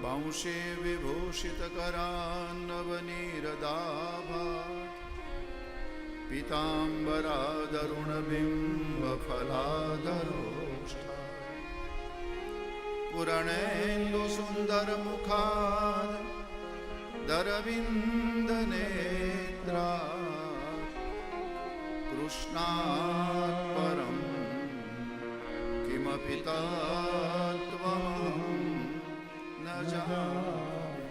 वंशे विभूषितकरान्नवनीरदाभात् पीताम्बरादरुणबिम्बफलाधरोष्ठा पुरणेन्दुसुन्दरमुखाद् दरविन्दनेत्रा कृष्णात् परं किमपि तत्त्वं न जाने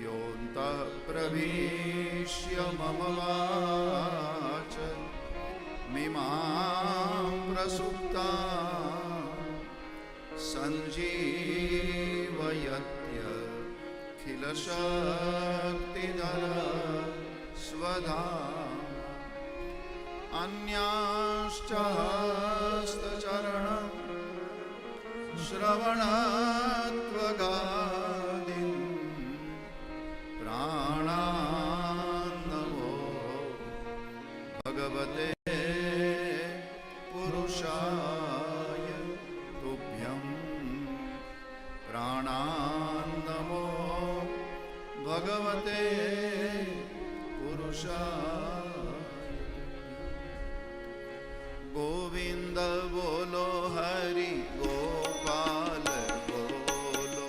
योऽन्तः प्रविश्य मम वाच मिमां प्रसुप्तां सञ्जीवयत्यखिलशक्तिधर स्वधाम अन्याश्च हस्तचरणं श्रवणत्वगादीन् प्राणान्नमो भगवते पुरुषाय तुभ्यं प्राणान्नमो भगवते पुरुषाय। गोविंद बोलो हरि गोपाल बोलो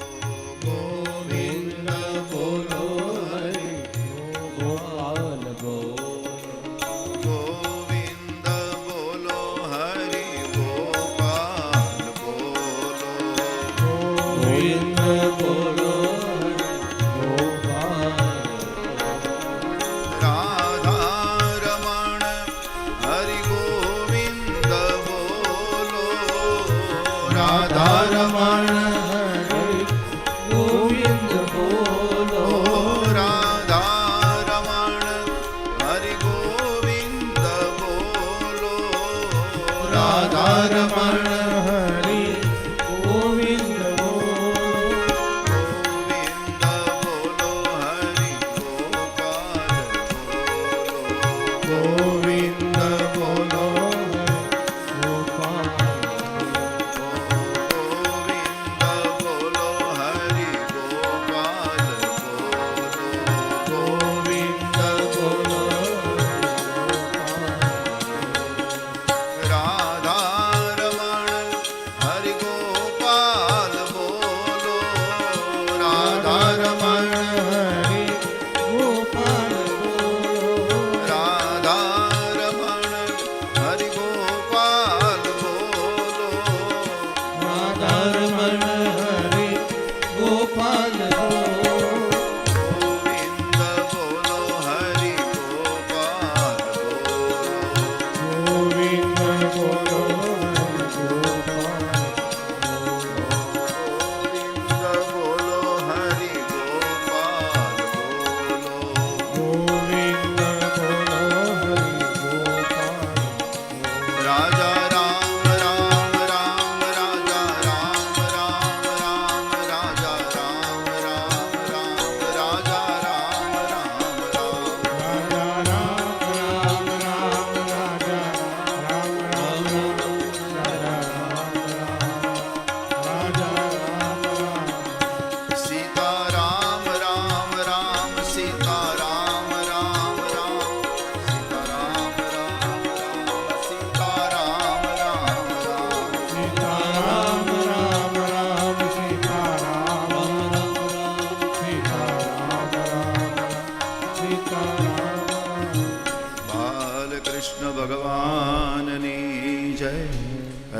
गोविंद बोलो हरि गोपाल बोलो गोविंद बोलो हरि गोपाल बोलो गोविंद बोलो रमण हरि गोविंद बोलो राधा रमण हरि गोविंद बोलो राधा रमण हरि गोविंद बोलो गोविंद बोलो हरि गोपाल बोलो गोविंद बोलो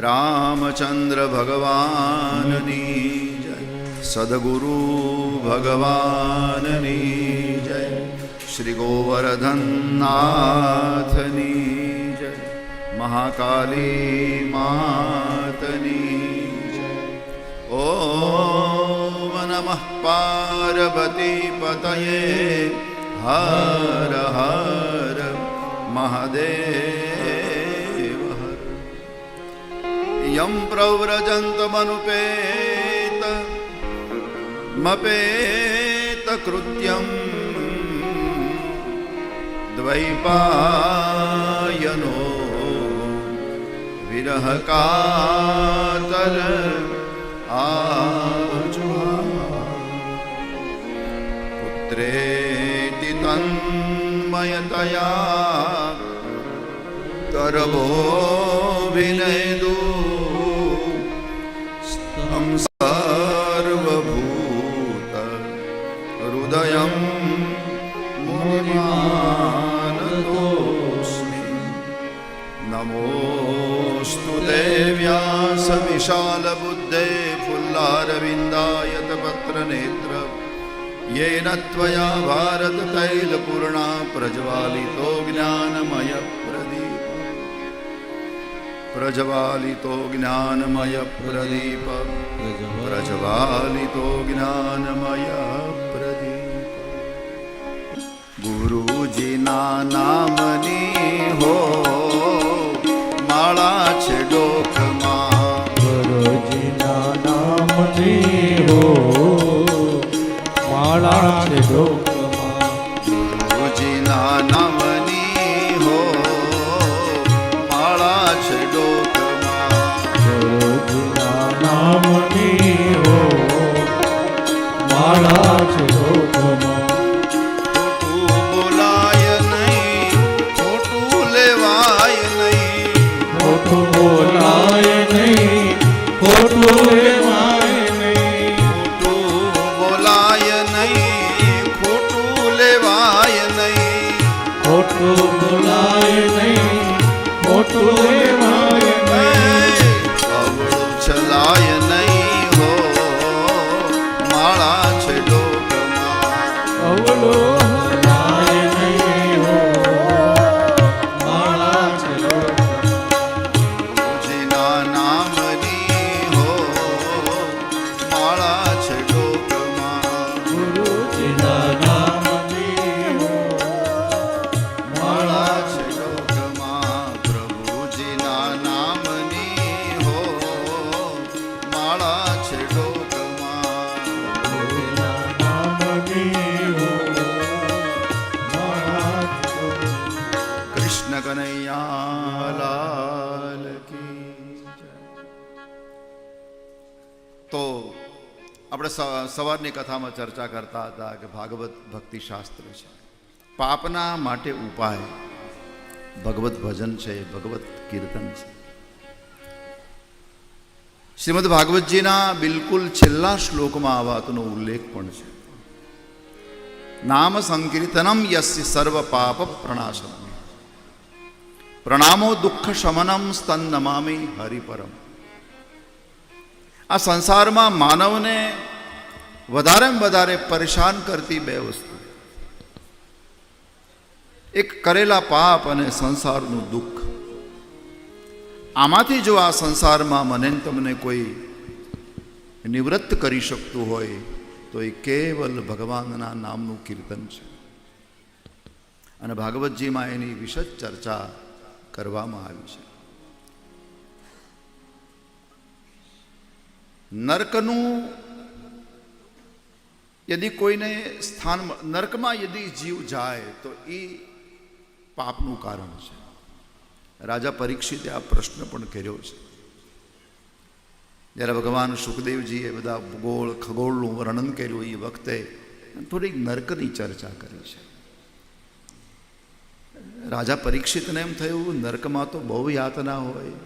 रामचंद्र भगवाननी जय, सद्गुरु भगवाननी जय, श्री गोवर्धन नाथनी जय, महाकाली मातनी जय। ओम नमः पार्वती पतये हर हर महादेव हर। यं प्रव्रजन्तमनुपेत मपेत कृत्यं द्वैपायनो विरह कातर आजुहा। પ્રભોभिनेदु तं सर्वभूत हृदयं मुनिमानतोऽस्मि नमोऽस्तु ते व्यास विशालबुद्धे फुल्लारविन्दायतपत्रनेत्र येन त्वया भारततैलपूर्णा प्रज्वालितो ज्ञानमयप्रदीप प्रज्वालितो ज्ञानमयप्रदीप प्रज्वालितो ज्ञानमयप्रदीप गुरुजीना नामनी हो माळा છે ડોકમાં ગુરુજીના નામની હો માળા છે ડોકમાં ગુરુજીના નામની હો માળા છે ડોકમાં ગુરુજીના નામની હો માળા છે ડોકમાં ખોટું બોલાય નહીં ખોટું લેવાય નહીં ખોટું બોલાય નહીં ખોટું લેવાય નહીં ખોટું બોલાય નહીં ખોટું લેવાય નહીં ખોટું બોલાય નહીં ખોટું લેવાય નહીં અવળું ચલાય નહીં હો માળા છે ડોકમાં અવળો હલાય નહીં હો માળા છે ગુરુજીના નામની હો માળા છે ડોકમાં ગુરુજીના નામની હો માળા છે ડોકમાં પ્રભુજીના નામની હો માળા છે ડોકમાં ગુરુજીના નામની હો માળા છે કૃષ્ણ કનૈયા લાલ કી જય. તો આપણે સવારની કથામાં ચર્ચા કરતા હતા કે ભાગવત ભક્તિ શાસ્ત્ર છે, પાપના માટે ઉપાય ભગવત ભજન છે, ભગવત કીર્તન છે. શ્રીમદ ભાગવતજીના બિલકુલ છેલ્લા શ્લોકમાં આ વાતનો ઉલ્લેખ પણ છે. નામ સંકીર્તનમ યસ્ય સર્વ પાપ પ્રણાશનમ પ્રણામો દુઃખ શમનમ સ્તન નમામિ હરિપરમ. આ સંસારમાં માનવને વધારેમાં વધારે પરેશાન કરતી બે વસ્તુ, એક કરેલા પાપ અને સંસારનું દુઃખ. આમાંથી જો આ સંસારમાં મને ને તમને કોઈ નિવૃત્ત કરી શકતું હોય તો એ કેવલ ભગવાનના નામનું કીર્તન છે. અને ભાગવતજીમાં એની વિશદ ચર્ચા કરવામાં આવી છે. નરકનું યદિ કોઈને સ્થાન, નરકમાં યદિ જીવ જાય તો એ પાપનું કારણ છે. રાજા પરીક્ષિતે આ પ્રશ્ન પણ કર્યો છે. જ્યારે ભગવાન સુખદેવજીએ બધા ભૂગોળ ખગોળનું વર્ણન કર્યું એ વખતે થોડીક નરકની ચર્ચા કરી છે. રાજા પરીક્ષિતને એમ થયું નરકમાં તો બહુ યાતના હોય.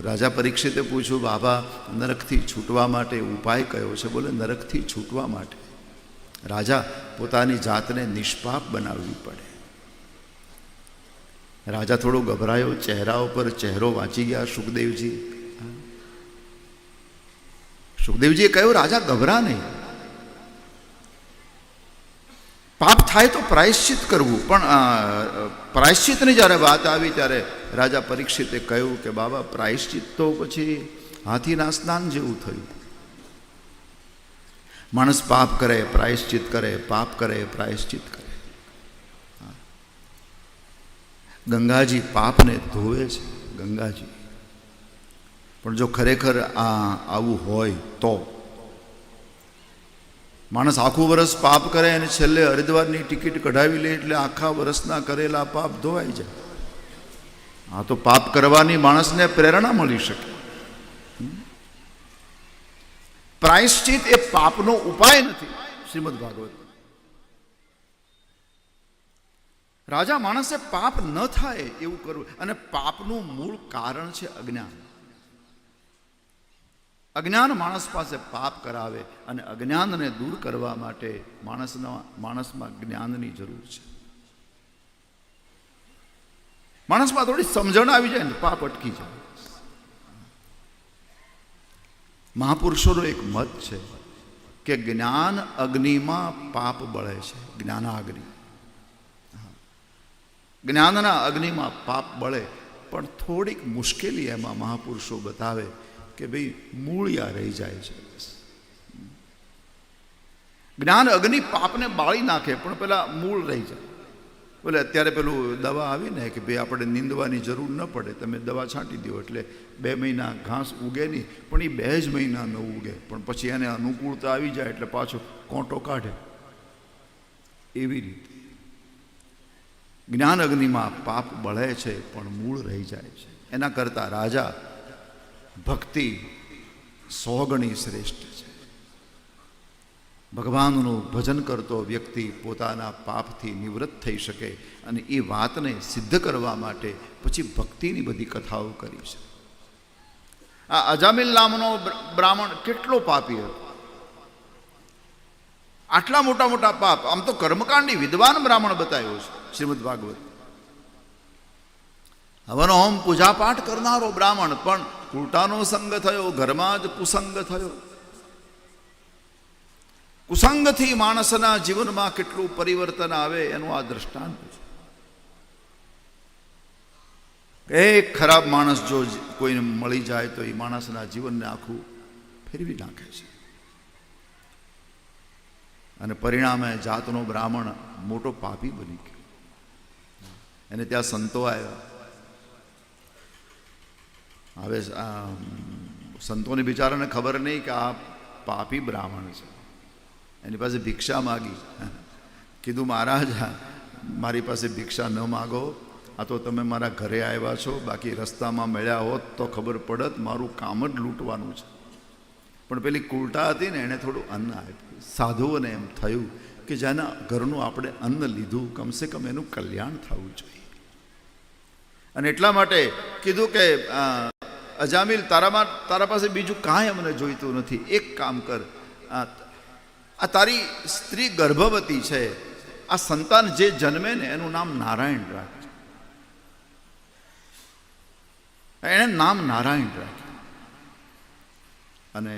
રાજા પરીક્ષિતે પૂછ્યું, બાબા નરકથી છૂટવા માટે ઉપાય કયો છે? બોલે નરકથી છૂટવા માટે રાજા પોતાની જાતને નિષ્પાપ બનાવવી પડે. રાજા થોડો ગભરાયો, ચહેરા ઉપર ચહેરો વાંચી ગયા સુખદેવજી. સુખદેવજીએ કહ્યું, રાજા ગભરા નહીં, પાપ થાય તો પ્રાયશ્ચિત કરવું. પણ પ્રાયશ્ચિતની જ્યારે વાત આવી ત્યારે રાજા પરીક્ષિતે કહ્યું કે બાબા પ્રાયશ્ચિત તો પછી હાથીના સ્નાન જેવું થયું. માણસ પાપ કરે પ્રાયશ્ચિત કરે, પાપ કરે પ્રાયશ્ચિત કરે. ગંગાજી પાપને ધોવે છે, ગંગાજી. પણ જો ખરેખર આવું હોય તો માણસ આખું વર્ષ પાપ કરે અને છેલ્લે હરિદ્વારની ટિકિટ કઢાવી લે એટલે આખા વર્ષના કરેલા પાપ ધોવાઈ જાય. આ તો પાપ કરવાની માણસને પ્રેરણા મળી શકે. પ્રાયશ્ચિત એ પાપનો ઉપાય નથી. શ્રીમદ ભાગવત રાજા માણસે પાપ ન થાય એવું કરવું. અને પાપનું મૂળ કારણ છે અજ્ઞાન. અજ્ઞાન માણસ પાસે પાપ કરાવે અને અજ્ઞાનને દૂર કરવા માટે માણસમાં જ્ઞાનની જરૂર છે. માણસમાં થોડી સમજણ આવી જાય ને પાપ અટકી જાય. મહાપુરુષોનો એક મત છે કે જ્ઞાન અગ્નિમાં પાપ બળે છે. જ્ઞાનાગ્નિ, જ્ઞાનના અગ્નિમાં પાપ બળે, પણ થોડીક મુશ્કેલી એમાં મહાપુરુષો બતાવે કે ભાઈ મૂળિયા રહી જાય છે. જ્ઞાન અગ્નિ પાપને બાળી નાખે પણ પેલા મૂળ રહી જાય. બોલે અત્યારે પેલું દવા આવી ને કે ભાઈ આપણે નીંદવાની જરૂર ન પડે, તમે દવા છાંટી દો એટલે 2 મહિના ઘાસ ઉગે નહીં, પણ એ 2 જ મહિના ન ઉગે, પણ પછી એને અનુકૂળતા આવી જાય એટલે પાછો કોંટો કાઢે. એવી રીતે જ્ઞાન અગ્નિમાં પાપ બળે છે પણ મૂળ રહી જાય છે. એના કરતાં રાજા ભક્તિ 100 ગણી શ્રેષ્ઠ છે. ભગવાનનું ભજન કરતો વ્યક્તિ પોતાના પાપથી નિવૃત્ત થઈ શકે અને એ વાતને સિદ્ધ કરવા માટે પછી ભક્તિની બધી કથાઓ કરી છે. આ અજામિલ નામનો બ્રાહ્મણ કેટલો પાપી હતો. આટલા મોટા મોટા પાપ, આમ તો કર્મકાંડી વિદ્વાન બ્રાહ્મણ બતાવ્યો છે શ્રીમદ ભાગવત. હવન હોમ પૂજા પાઠ કરનારો બ્રાહ્મણ, પણ ઉલટાનો સંગ થયો, ઘરમાં જ કુસંગ થયો. કુસંગથી માણસના જીવનમાં કેટલું પરિવર્તન આવે એનું આ દ્રષ્ટાંત છે. એક ખરાબ માણસ જો કોઈને મળી જાય તો એ માણસના જીવનને આખું ફેરવી નાખે છે. અને પરિણામે જાતનો બ્રાહ્મણ મોટો પાપી બની ગયો. એને ત્યાં સંતો આવ્યા. હવે સંતોને બિચારાને ખબર નહીં કે આ પાપી બ્રાહ્મણ છે. એની પાસે ભિક્ષા માગી. કીધું મહારાજ મારી પાસે ભિક્ષા ન માગો, આ તો તમે મારા ઘરે આવ્યા છો, બાકી રસ્તામાં મળ્યા હોત તો ખબર પડત, મારું કામ જ લૂંટવાનું છે. પણ પેલી કુલટા હતી ને એણે થોડું અન્ન આપ્યું. સાધુઓને એમ થયું કે જેના ઘરનું આપણે અન્ન લીધું કમસે કમ એનું કલ્યાણ થવું જોઈએ. અને એટલા માટે કીધું કે અજામિલ તારા પાસે બીજું કાંઈ અમને જોઈતું નથી, એક કામ કર, આ તારી સ્ત્રી ગર્ભવતી છે, આ સંતાન જે જન્મે ને એનું નામ નારાયણ રાખજે. એણે નામ નારાયણ રાખ્યું. અને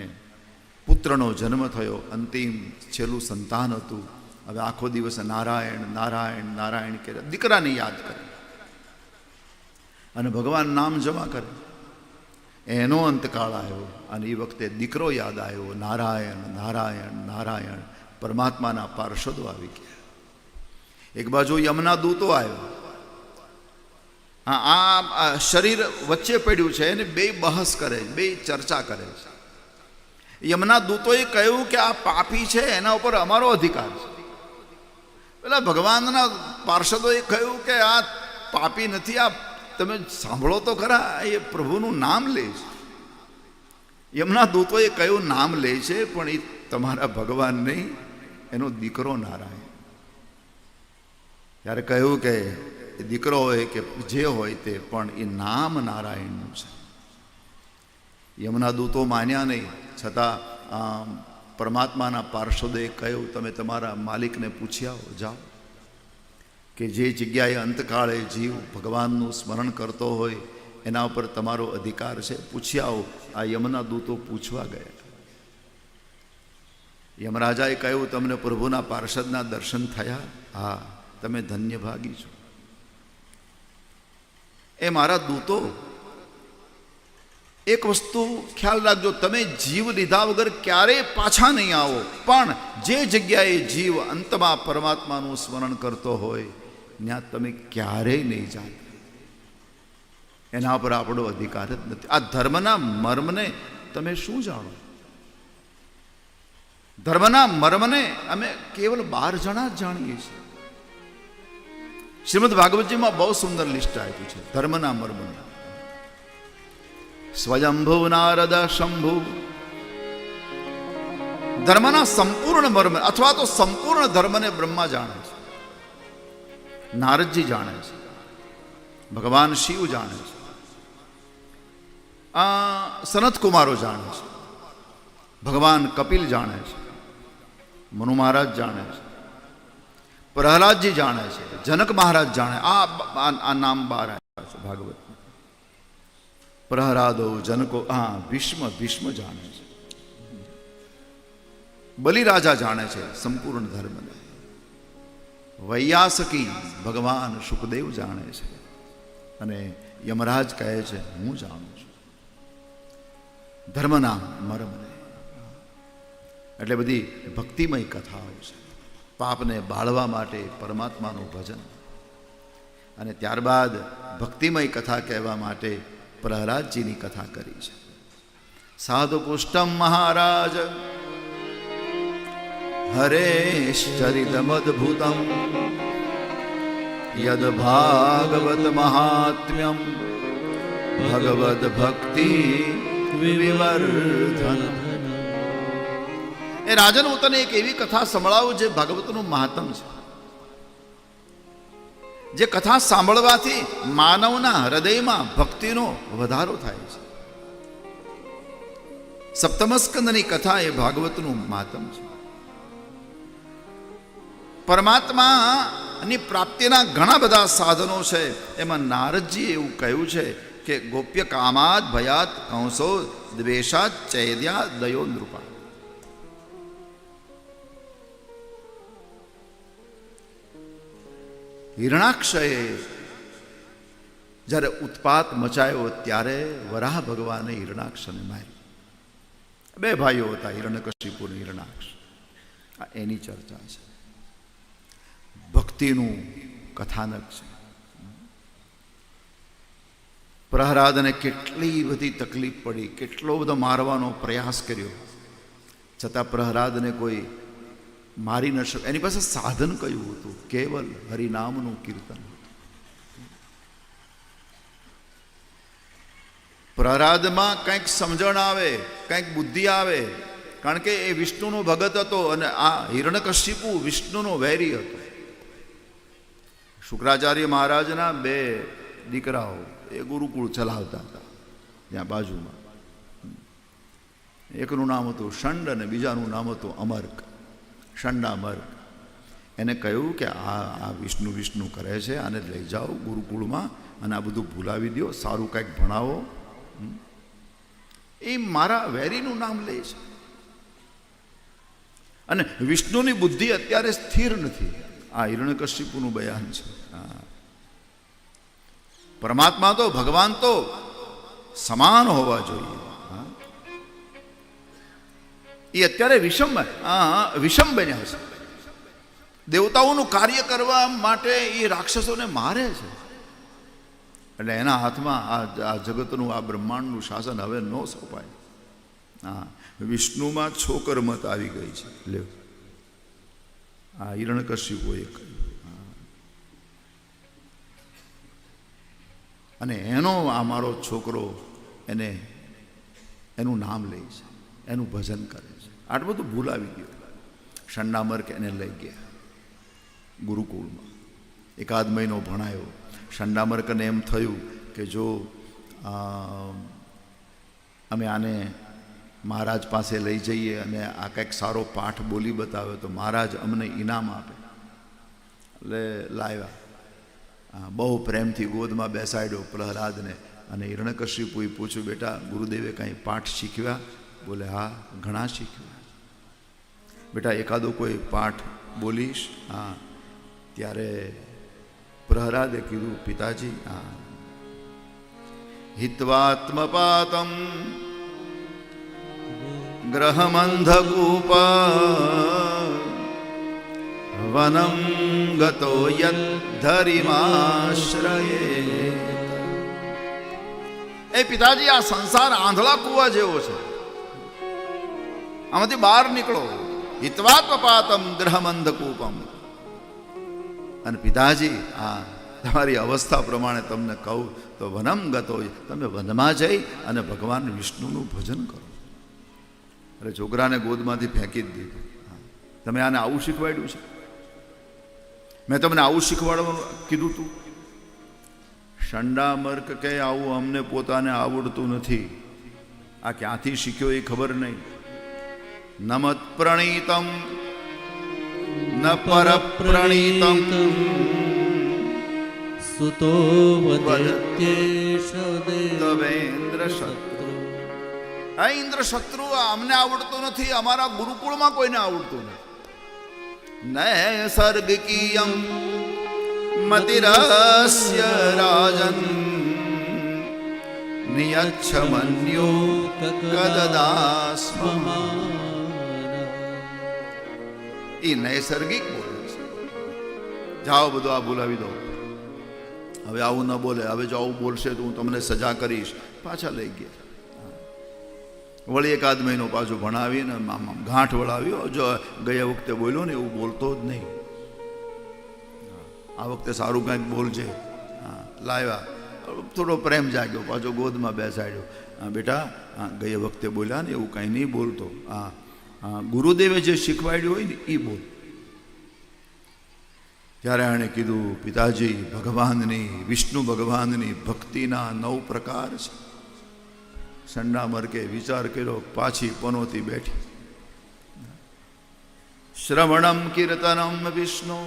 પુત્રનો જન્મ થયો. અંતિમ છેલ્લું સંતાન હતું. હવે આખો દિવસ નારાયણ નારાયણ નારાયણ કરે, દીકરાને યાદ કરે અને ભગવાન નામ જમા કરે. એનો અંતકાળ આવ્યો અને એ વખતે દીકરો યાદ આવ્યો. નારાયણ નારાયણ નારાયણ. પરમાત્માના પાર્ષદો આવી ગયા. એક બાજુ યમના દૂતો આવ્યો. આ શરીર વચ્ચે પડ્યું છે અને બે બહસ કરે, બે ચર્ચા કરે છે. યમના દૂતોએ કહ્યું કે આ પાપી છે, એના ઉપર અમારો અધિકાર છે. પેલા ભગવાનના પાર્ષદોએ કહ્યું કે આ પાપી નથી, આ તમે સાંભળો તો ખરા, એ પ્રભુનું નામ લે છે. યમના દૂતોએ કહ્યું નામ લે છે, પણ એ તમારા ભગવાન નહીં, એનો દીકરો નારાયણ. ત્યારે કહ્યું કે દીકરો હોય કે જે હોય તે, પણ એ નામ નારાયણનું છે. યમના દૂતો માન્યા નહીં, છતાં પરમાત્માના પાર્ષદોએ કહ્યું તમે તમારા માલિકને પૂછી આવો, જાઓ, કે જે જગ્યાએ અંતકાળે જીવ ભગવાનનું સ્મરણ કરતો હોય એના ઉપર તમારો અધિકાર છે, પૂછી આવો. આ યમના દૂતો પૂછવા ગયા. યમરાજાએ કહ્યું તમને પ્રભુના પાર્ષદના દર્શન થયા? હા, તમે ધન્ય ભાગી છો. એ મારા દૂતો, એક વસ્તુ ખ્યાલ રાખજો, તમે જીવ લીધા વગર ક્યારેય પાછા નહીં આવો, પણ જે જગ્યાએ જીવ અંતમાં પરમાત્માનું સ્મરણ કરતો હોય ત્યાં તમે ક્યારેય નહીં જાઓ. એના પર આપણો અધિકાર જ નથી. આ ધર્મના મર્મને તમે શું જાણો? ધર્મના મર્મને અમે કેવલ 12 જણા જ જાણીએ છીએ. શ્રીમદ ભાગવતજીમાં બહુ સુંદર લિસ્ટ આપ્યું છે ધર્મના મર્મને. સ્વયંભુ નારદ શંભુ, ધર્મના સંપૂર્ણ મર્મ અથવા તો સંપૂર્ણ ધર્મને બ્રહ્મા જાણે છે. નારદજી જાણે છે, ભગવાન શિવ જાણે છે, આ સનત કુમારો જાણે છે, ભગવાન કપિલ જાણે છે, મનુ મહારાજ જાણે છે, પ્રહલાદજી જાણે છે, જનક મહારાજ જાણે. આ નામ બહાર આવ્યા છે ભાગવતમાં. પ્રહલાદો, જનકો, ભીષ્મ જાણે છે, બલિરાજા જાણે છે સંપૂર્ણ ધર્મને, વૈયાસકી ભગવાન સુખદેવ જાણે છે, અને યમરાજ કહે છે હું જાણું છું ધર્મના મર્મને. એટલે બધી ભક્તિમય કથાઓ છે, પાપને બાળવા માટે પરમાત્માનું ભજન. અને ત્યારબાદ ભક્તિમય કથા કહેવા માટે પ્રહલાદજીની કથા કરી છે. સાધુ પુષ્ટમ મહારાજ હરેશ્ચરિતમદ્ભુતમ યદ ભાગવત મહાત્મ્યમ ભગવદ ભક્તિ વિવર્ધન. એ રાજન, હું તને એક એવી કથા સંભળાવું જે ભાગવતનું મહાત્મ છે, જે કથા સાંભળવાથી માનવના હૃદયમાં ભક્તિનો વધારો થાય છે. સપ્તમસ્કંદની કથા એ ભાગવતનું મહાત્મ છે. પરમાત્માની પ્રાપ્તિના ઘણા બધા સાધનો છે. એમાં નારદજી એવું કહ્યું છે કે ગોપ્ય કામાદ ભયાત કંસો દ્વેષાત ચૈદ્યા દયો નૃપા. હિરણાક્ષયે જ્યારે ઉત્પાત મચાયો ત્યારે વરાહ ભગવાને હિરણાક્ષને માર્યો. બે ભાઈઓ હતા, હિરણ્યકશિપુ અને હિરણાક્ષ. આ એની ચર્ચા છે, ભક્તિનું કથાનક છે. પ્રહલાદને કેટલી બધી તકલીફ પડી, કેટલો બધો મારવાનો પ્રયાસ કર્યો, છતાં પ્રહલાદને કોઈ મારી ન શકે. એની પાસે સાધન કયું હતું? કેવલ હરિનામનું કીર્તન. પ્રહલાદમાં કંઈક સમજણ આવે, કંઈક બુદ્ધિ આવે, કારણ કે એ વિષ્ણુનો ભગત હતો અને આ હિરણ્યકશિપુ વિષ્ણુનો વૈરી હતો. શુક્રાચાર્ય મહારાજના બે દીકરાઓ એ ગુરુકુળ ચલાવતા હતા ત્યાં બાજુમાં. એકનું નામ હતું શંડ અને બીજાનું નામ હતું અમર્ક, શંડામર્ક. એને કહ્યું કે આ વિષ્ણુ કરે છે, આને લઈ જાઓ ગુરુકુળમાં અને આ બધું ભૂલાવી દો, સારું કંઈક ભણાવો. એ મારા વેરીનું નામ લે છે અને વિષ્ણુની બુદ્ધિ અત્યારે સ્થિર નથી. આ હિરણ્યકશિપુનું બયાન છે. પરમાત્મા તો, ભગવાન તો સમાન હોવા જોઈએ. એ અત્યારે વિષમ બન્યા છે. દેવતાઓનું કાર્ય કરવા માટે એ રાક્ષસોને મારે છે. એટલે એના હાથમાં આ જગતનું, આ બ્રહ્માંડનું શાસન હવે ન સોંપાય. વિષ્ણુમાં છોકર મત આવી ગઈ છે. લ્યો, આ હિરણ્યકશિપુએ કહ્યું. અને એનો આ મારો છોકરો એનું નામ લે છે, એનું ભજન કરે છે. આટલું બધું ભૂલાવી ગયો. શંડામર્ક એને લઈ ગયા ગુરુકુળમાં, એકાદ મહિનો ભણાયો. શંડામર્કને એમ થયું કે જો અમે આને મહારાજ પાસે લઈ જઈએ અને આ કંઈક સારો પાઠ બોલી બતાવે તો મહારાજ અમને ઇનામ આપે. એટલે લાવ્યા, બહુ પ્રેમથી ગોદમાં બેસાડ્યો પ્રહલાદને. અને હિરણ્યકશિપુએ પૂછ્યું, બેટા ગુરુદેવે કંઈ પાઠ શીખ્યા? બોલે હા, ઘણા શીખ્યા. બેટા એકાદો કોઈ પાઠ બોલીશ? હા. ત્યારે પ્રહલાદે કીધું, પિતાજી, હા, હિત્વાત્મપાતમ ગ્રહમંધકૂપ વનમ ગતો યદ્ધરિમાશ્રયે. એ પિતાજી, આ સંસાર આંધળા કૂવા જેવો છે, આમાંથી બહાર નીકળો. હિત્વાત્મપાતમ ગ્રહમંધકૂપમ. અને પિતાજી, આ તમારી અવસ્થા પ્રમાણે તમને કહું તો વનમ ગતો, તમે વનમાં જઈ અને ભગવાન વિષ્ણુનું ભજન કરો. અરે છોકરાને ગોદમાંથી ફેંકી જ દીધું. તમે આને આવું શીખવાડ્યું છે? મેં તમને આવું શીખવાડવાનું કીધું તું? શંડામર્ક કે આવું અમને પોતાને આવડતું નથી. આ ક્યાંથી શીખ્યો એ ખબર નહીં. નમત પ્રણીતમ ન પર પ્રણીતમ સુતો વદત્યેષ દેવેન્દ્ર શત્રુ. આ ઇન્દ્ર શત્રુ અમને આવડતું નથી, અમારા ગુરુકુળમાં કોઈને આવડતું નથી. નૈસર્ગિકીયમ મતિરસ્ય રાજન નિયચ્છ મન્યો કદદાસ્મ. એ નૈસર્ગિક બોલે છે. જાઓ બધું આ બોલાવી દો, હવે આવું ન બોલે, હવે જો આવું બોલશે તો હું તમને સજા કરીશ. પાછા લઈ ગયા. વળી એકાદ મહિનો પાછું ભણાવીને ગાંઠ વળાવ્યો. જો ગયા વખતે બોલ્યો ને એવું બોલતો જ નહીં. આ વખતે સારું કાંઈક બોલજે. હા, લાવ્યા. થોડો પ્રેમ જાગ્યો, પાછો ગોદમાં બેસાડ્યો. હા બેટા, હા ગયા વખતે બોલ્યા ને એવું કાંઈ નહીં બોલતો. હા હા, ગુરુદેવે જે શીખવાડ્યું હોય ને એ બોલ. ત્યારે એણે કીધું, પિતાજી, ભગવાનની, વિષ્ણુ ભગવાનની ભક્તિના 9 પ્રકાર છે. સંડામર્કે વિચાર કર્યો, પાછી પનોતી બેઠી. શ્રવણમ કીર્તનમ વિષ્ણુ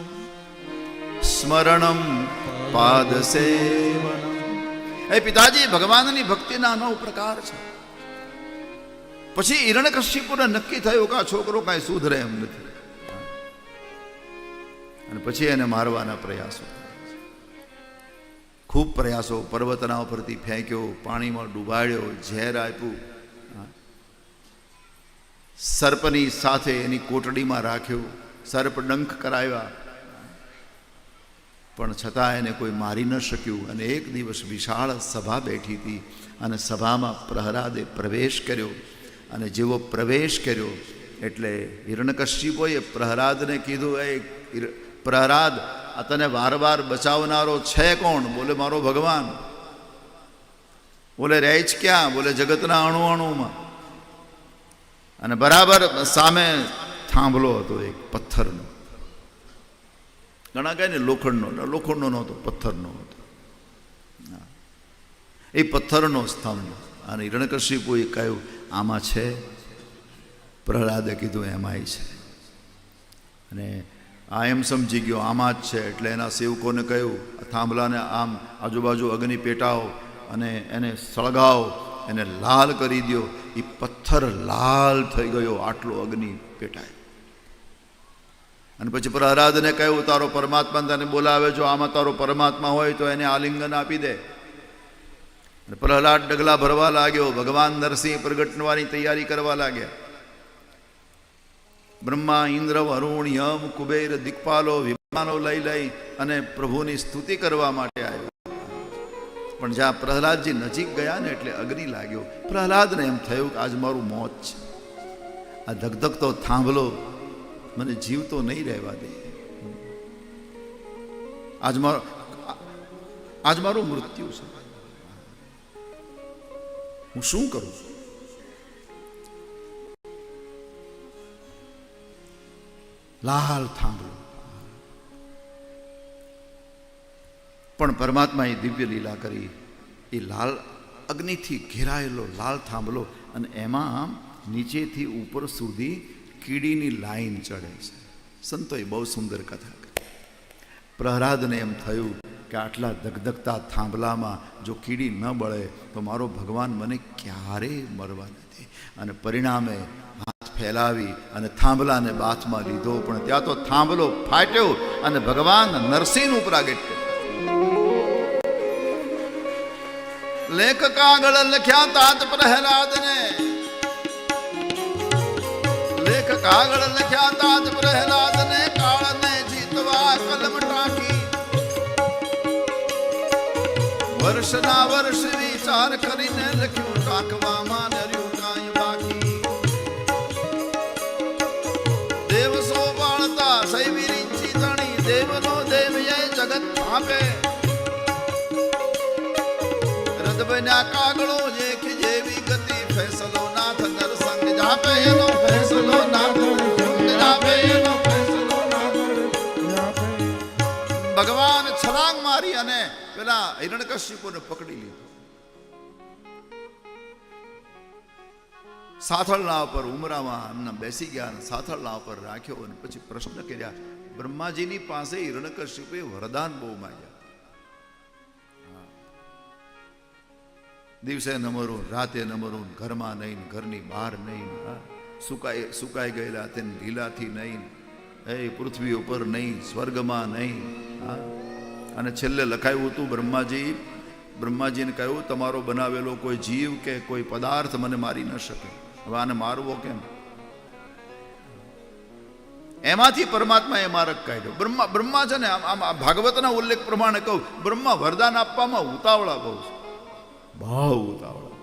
સ્મરણમ પાદસેવનમ. એ પિતાજી, ભગવાનની ભક્તિના 9 પ્રકાર છે. પછી હિરણ્યકશ્યપુને નક્કી થયું કે આ છોકરો કાંઈ સુધરે એમ નથી, અને પછી એને મારવાના પ્રયાસો. ખૂબ પ્રયાસો. પર્વતના ઉપરથી ફેંક્યો, પાણીમાં ડૂબાડ્યો, ઝેર આપ્યું, સર્પની સાથે એની કોટડીમાં રાખ્યો, સર્પ ડંખ કરાવ્યા, પણ છતાં એને કોઈ મારી ન શક્યું. અને એક દિવસ વિશાળ સભા બેઠી હતી, અને સભામાં પ્રહલાદે પ્રવેશ કર્યો. અને જેવો પ્રવેશ કર્યો એટલે હિરણ્યકશ્યપોએ પ્રહલાદને કીધું, એ પ્રહલાદ, આ તને વારવાર બચાવનારો છે કોણ? બોલે, મારો ભગવાન. બોલે, રહે જ ક્યાં? બોલે, જગતના અણુ અણુમાં. અને બરાબર સામે થાંભલો હતો એક પથ્થરનો. ઘણા કહે ને લોખંડનો નહોતો, પથ્થરનો હતો. એ પથ્થરનો સ્તંભ. અને હિરણ્યકશ્યપુએ કહ્યું, આમાં છે? પ્રહલાદે કીધું, એમાંય છે. અને આ એમ સમજી ગયો આમાં જ છે. એટલે એના સેવકોને કહ્યું, થાંભલાને આમ આજુબાજુ અગ્નિ પેટાવો અને એને સળગાવો, એને લાલ કરી દો. એ પથ્થર લાલ થઈ ગયો, આટલો અગ્નિ પેટાય. અને પછી પ્રહલાદને કહ્યું, તારો પરમાત્મા તને બોલાવે, જો આમાં તારો પરમાત્મા હોય તો એને આલિંગન આપી દે. અને પ્રહલાદ ડગલા ભરવા લાગ્યો. ભગવાન નરસિંહ પ્રગટવાની તૈયારી કરવા લાગ્યા. બ્રહ્મા, ઇન્દ્ર, વરુણ, યમ, કુબેર, દિક્પાલો વિમાનો લઈ અને પ્રભુની સ્તુતિ કરવા માટે આવ્યો. પણ જ્યાં પ્રહલાદજી નજીક ગયા ને એટલે અગ્નિ લાગ્યો. પ્રહલાદને એમ થયું કે આજ મારું મોત છે. આ ધગધગતો થાંભલો મને જીવતો નહીં રહેવા દે. આજ મારું મૃત્યુ છે. હું શું કરું? લાલ થાંભલો. પણ પરમાત્માએ દિવ્ય લીલા કરી. એ લાલ અગ્નિથી ઘેરાયેલો લાલ થાંભલો, અને એમાં નીચેથી ઉપર સુધી કીડીની લાઈન ચડે છે. સંતોએ બહુ સુંદર કથા કરી. પ્રહલાદને એમ થયું કે આટલા ધગધગતા થાંભલામાં જો કીડી ન બળે તો મારો ભગવાન મને ક્યારેય મરવા નથી. અને પરિણામે હાથ ફેલાવી અને થાંભલાને બાથમાં લીધો. પણ ત્યાં તો થાંભલો ફાટ્યો અને ભગવાન નરસિંહનું પ્રાગટ્ય. લેખ કાગળ લખ્યા તાત પ્રહલાદને, લેખ કાગળ લખ્યા તાત પ્રહલાદને, કાળને જીતવા કલમ ટાંકી. વર્ષના વર્ષ વિચાર કરીને લખ્યું, ટાંકવામાં નર્યું કાંઈ બાકી. દેવ સો બાળતા સૈવી રીંચી તણી, દેવનો દેવ એ જગત પાપે. રદ બન્યા કાગળો એક જેવી ગતિ, ફેસલો નાથ નરસંગ જાપે એનો ફેસલો નાથ જાપે એનો ફેસલો નાથ જાપે. પેલા હિરણ્યકશિપુને પકડી લીધો, સાથળના ઉપર ઉમરામાં એમના બેસી ગયા અને સાથળના ઉપર રાખ્યો અને પછી પ્રશ્ન કર્યા. બ્રહ્માજીની પાસે હિરણ્યકશિપુએ વરદાન બહુ માંગ્યા. દિવસે ન મરું, રાતે ન મરું, ઘરમાં નહીં, ઘરની બહાર નહીં, સુકાઈ ગયેલા તેને લીલાથી નહીં, એ પૃથ્વી ઉપર નહીં, સ્વર્ગમાં નહીં. અને છેલ્લે લખાયું હતું બ્રહ્માજીને કહ્યું તમારો બનાવેલો કોઈ જીવ કે કોઈ પદાર્થ મને મારી ન શકે. હવે આને મારવો કેમ? એમાંથી પરમાત્માએ માર્ગ કાઢ્યો. બ્રહ્મા છે ને, આમ ભાગવતના ઉલ્લેખ પ્રમાણે કહું, બ્રહ્મા વરદાન આપવામાં ઉતાવળા બહુ છે, બહુ ઉતાવળા.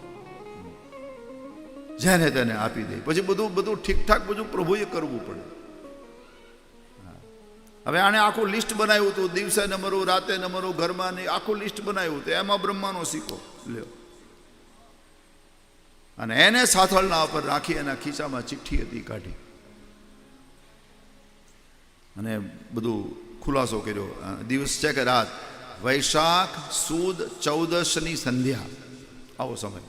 જેને તેને આપી દે, પછી બધું ઠીકઠાક બધું પ્રભુએ કરવું પડે. હવે આને આખું લિસ્ટ બનાવ્યું હતું, દિવસે ન મરું, રાતે ન મરું, ઘરમાં નહીં, આખું લિસ્ટ બનાવ્યું હતું. એમાં બ્રહ્માનો સિક્કો લ્યો અને એને સાથળના ઉપર રાખી એના ખીચામાં ચિઠ્ઠી હતી કાઢી અને બધું ખુલાસો કર્યો. દિવસ છે કે રાત? વૈશાખ સુદ 14ની સંધ્યા, આવો સમય.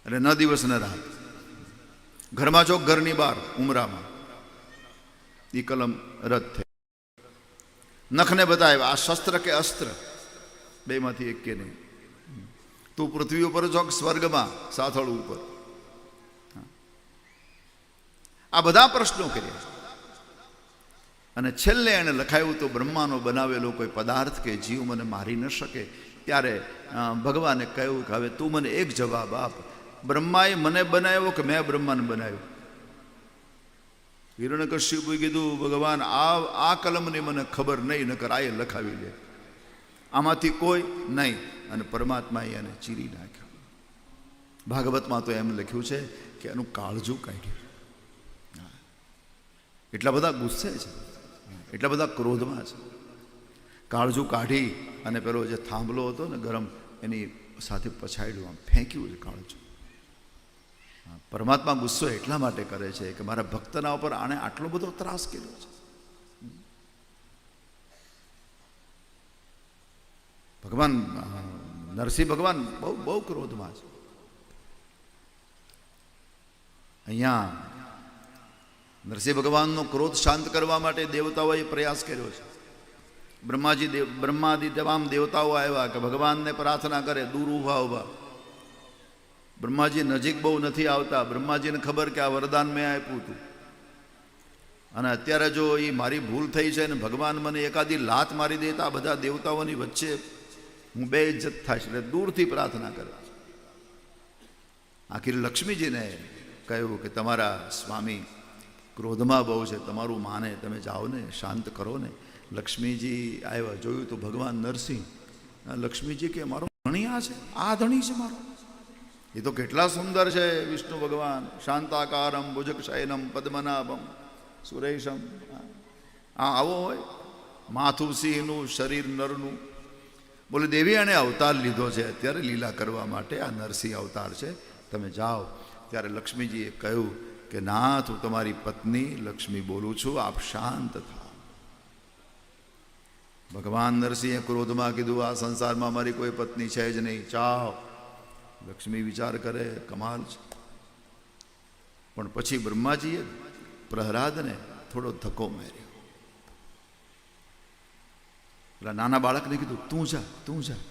એટલે ન દિવસ ન રાત. ઘરમાં ચોક, ઘરની બહાર ઉમરામાં એ કલમ રદ થઈ. નખને બતાવ્યા આ શસ્ત્ર કે અસ્ત્ર, બેમાંથી એક કે નહીં. તું પૃથ્વી ઉપર ચોક, સ્વર્ગમાં સાથળ ઉપર. આ બધા પ્રશ્નો કર્યા અને છેલ્લે એને લખાયું તો બ્રહ્માનો બનાવેલો કોઈ પદાર્થ કે જીવ મને મારી ન શકે. ત્યારે ભગવાને કહ્યું કે હવે તું મને એક જવાબ આપ, બ્રહ્માએ મને બનાવ્યો કે મેં બ્રહ્માને બનાવ્યો? હિરણ્યકશિપુએ કીધું ભગવાન આ કલમની મને ખબર નહીં, નકર આ લખાવી લે, આમાંથી કોઈ નહીં. અને પરમાત્માએ એને ચીરી નાખ્યો. ભાગવતમાં તો એમ લખ્યું છે કે એનું કાળજું કાઢ્યું. એટલા બધા ગુસ્સે છે, એટલા બધા ક્રોધમાં છે. કાળજું કાઢી અને પેલો જે થાંભલો હતો ને ગરમ, એની સાથે પછાડ્યું, આમ ફેંક્યું છે કાળજું. પરમાત્મા ગુસ્સો એટલા માટે કરે છે કે મારા ભક્તના ઉપર આણે આટલો બધો ત્રાસ કર્યો છે. ભગવાન નરસિંહ ભગવાન બહુ ક્રોધમાં છે. અહીંયા નરસિંહ ભગવાનનો ક્રોધ શાંત કરવા માટે દેવતાઓએ પ્રયાસ કર્યો છે. બ્રહ્માદી તમામ દેવતાઓ આવ્યા કે ભગવાનને પ્રાર્થના કરે, દૂર ઊભા. બ્રહ્માજી નજીક બહુ નથી આવતા. બ્રહ્માજીને ખબર કે આ વરદાન મેં આપ્યું હતું અને અત્યારે જો એ મારી ભૂલ થઈ છે ને ભગવાન મને એકાદી લાત મારી દે તો આ બધા દેવતાઓની વચ્ચે હું બેઇજ્જત થઈશ, એટલે દૂરથી પ્રાર્થના કરે. આખી લક્ષ્મીજીને કહ્યું કે તમારા સ્વામી ક્રોધમાં બહુ છે, તમારું માને, તમે જાઓ ને, શાંત કરો ને. લક્ષ્મીજી આવ્યા, જોયું તો ભગવાન નરસિંહ. લક્ષ્મીજી કે મારો ધણી આ છે, આ ધણી છે મારો. એ તો કેટલા સુંદર છે વિષ્ણુ ભગવાન, શાંતાકારમ ભુજગશયનમ પદ્મનાભમ સુરેશમ. આવો હોય, માથું સિંહનું, શરીર નરનું. બોલે દેવી એણે અવતાર લીધો છે અત્યારે લીલા કરવા માટે, આ નરસિંહ અવતાર છે, તમે જાઓ. ત્યારે લક્ષ્મીજીએ કહ્યું કે નાથ, હું તમારી પત્ની લક્ષ્મી બોલું છું, આપ શાંત થાઓ. ભગવાન નરસિંહે ક્રોધમાં કીધું આ સંસારમાં મારી કોઈ પત્ની છે જ નહીં, જાઓ. લક્ષ્મી વિચાર કરે કમાલ છે. પણ પછી બ્રહ્માજીએ પ્રહલાદને થોડો ધક્કો માર્યો. પેલા નાના બાળકને કીધું તું જા.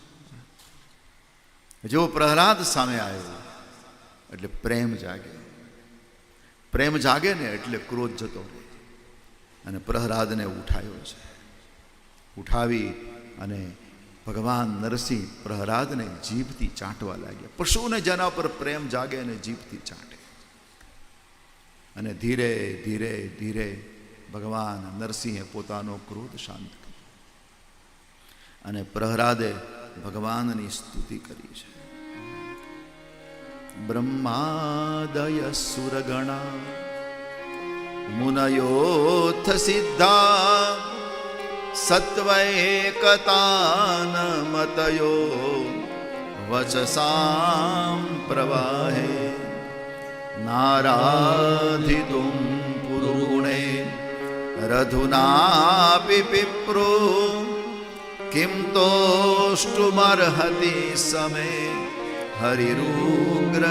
જેવો પ્રહલાદ સામે આવ્યો એટલે પ્રેમ જાગે. પ્રેમ જાગે ને એટલે ક્રોધ જતો રહે. અને પ્રહલાદને ઉઠાયો છે. ઉઠાવી અને ભગવાન નરસિંહ પ્રહલાદને જીભથી ચાટવા લાગ્યા. પશુને જેના પર પ્રેમ જાગે અને જીભથી ચાટે. અને ધીરે ધીરે ધીરે ભગવાન નરસિંહે પોતાનો ક્રોધ શાંત કર્યો અને પ્રહલાદે ભગવાનની સ્તુતિ કરી છે. બ્રહ્માદય સુરગણા મુનયોથ સિદ્ધા સત્વૈકતાન મતયો વચસામ પ્રવાહે નારાધિતુમ પુરુણે રધુનાપી પિપ્રો કિમ તોષ્ટુમર્હતિ સમે હરિરુગ્ર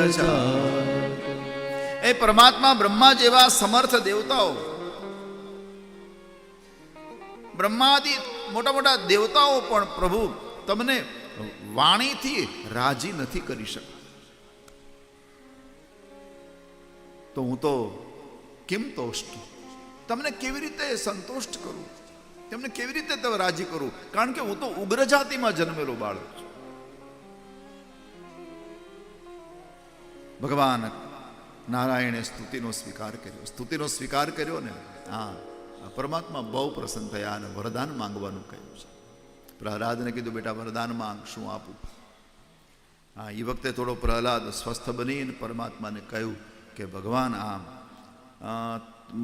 એ પરમાત્મા બ્રહ્મા જેવા સમર્થ દેવતાઓ, બ્રહ્માદિ મોટા મોટા દેવતાઓ પણ પ્રભુ તમને વાણીથી રાજી નથી કરી શકતા. તો હું તો કેમ તોષ્ટ, તમને કેવી રીતે સંતુષ્ટ કરું, તમને કેવી રીતે તમે રાજી કરું? કારણ કે હું તો ઉગ્ર જાતિમાં જન્મેલો બાળક છું. ભગવાન નારાયણે સ્તુતિનો સ્વીકાર કર્યો. સ્તુતિનો સ્વીકાર કર્યો ને, હા, પરમાત્મા બહુ પ્રસન્ન થયા અને વરદાન માંગવાનું કહ્યું છે. પ્રહલાદને કીધું, બેટા વરદાન માંગ, શું આપું? હા, એ વખતે થોડો પ્રહલાદ સ્વસ્થ બનીને પરમાત્માને કહ્યું કે ભગવાન,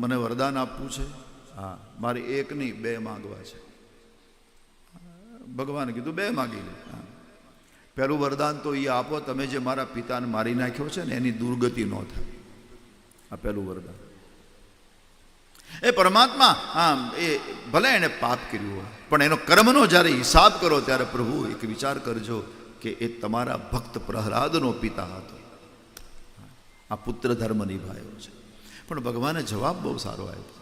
મને વરદાન આપવું છે. હા, મારે એક નહીં, બે માંગવા છે. ભગવાને કીધું, બે માગી લે. પહેલું વરદાન તો એ આપો, તમે જે મારા પિતાને મારી નાખ્યો છે ને એની દુર્ગતિ ન થાય. આ પહેલું વરદાન. એ પરમાત્મા, એ ભલે એને પાપ કર્યું હોય પણ એનો કર્મનો જ્યારે હિસાબ કરો ત્યારે પ્રભુ એક વિચાર કરજો કે એ તમારા ભક્ત પ્રહલાદનો પિતા હતો, આ પુત્ર ધર્મ નિભાયો છે. પણ ભગવાને જવાબ બહુ સારો આપ્યો.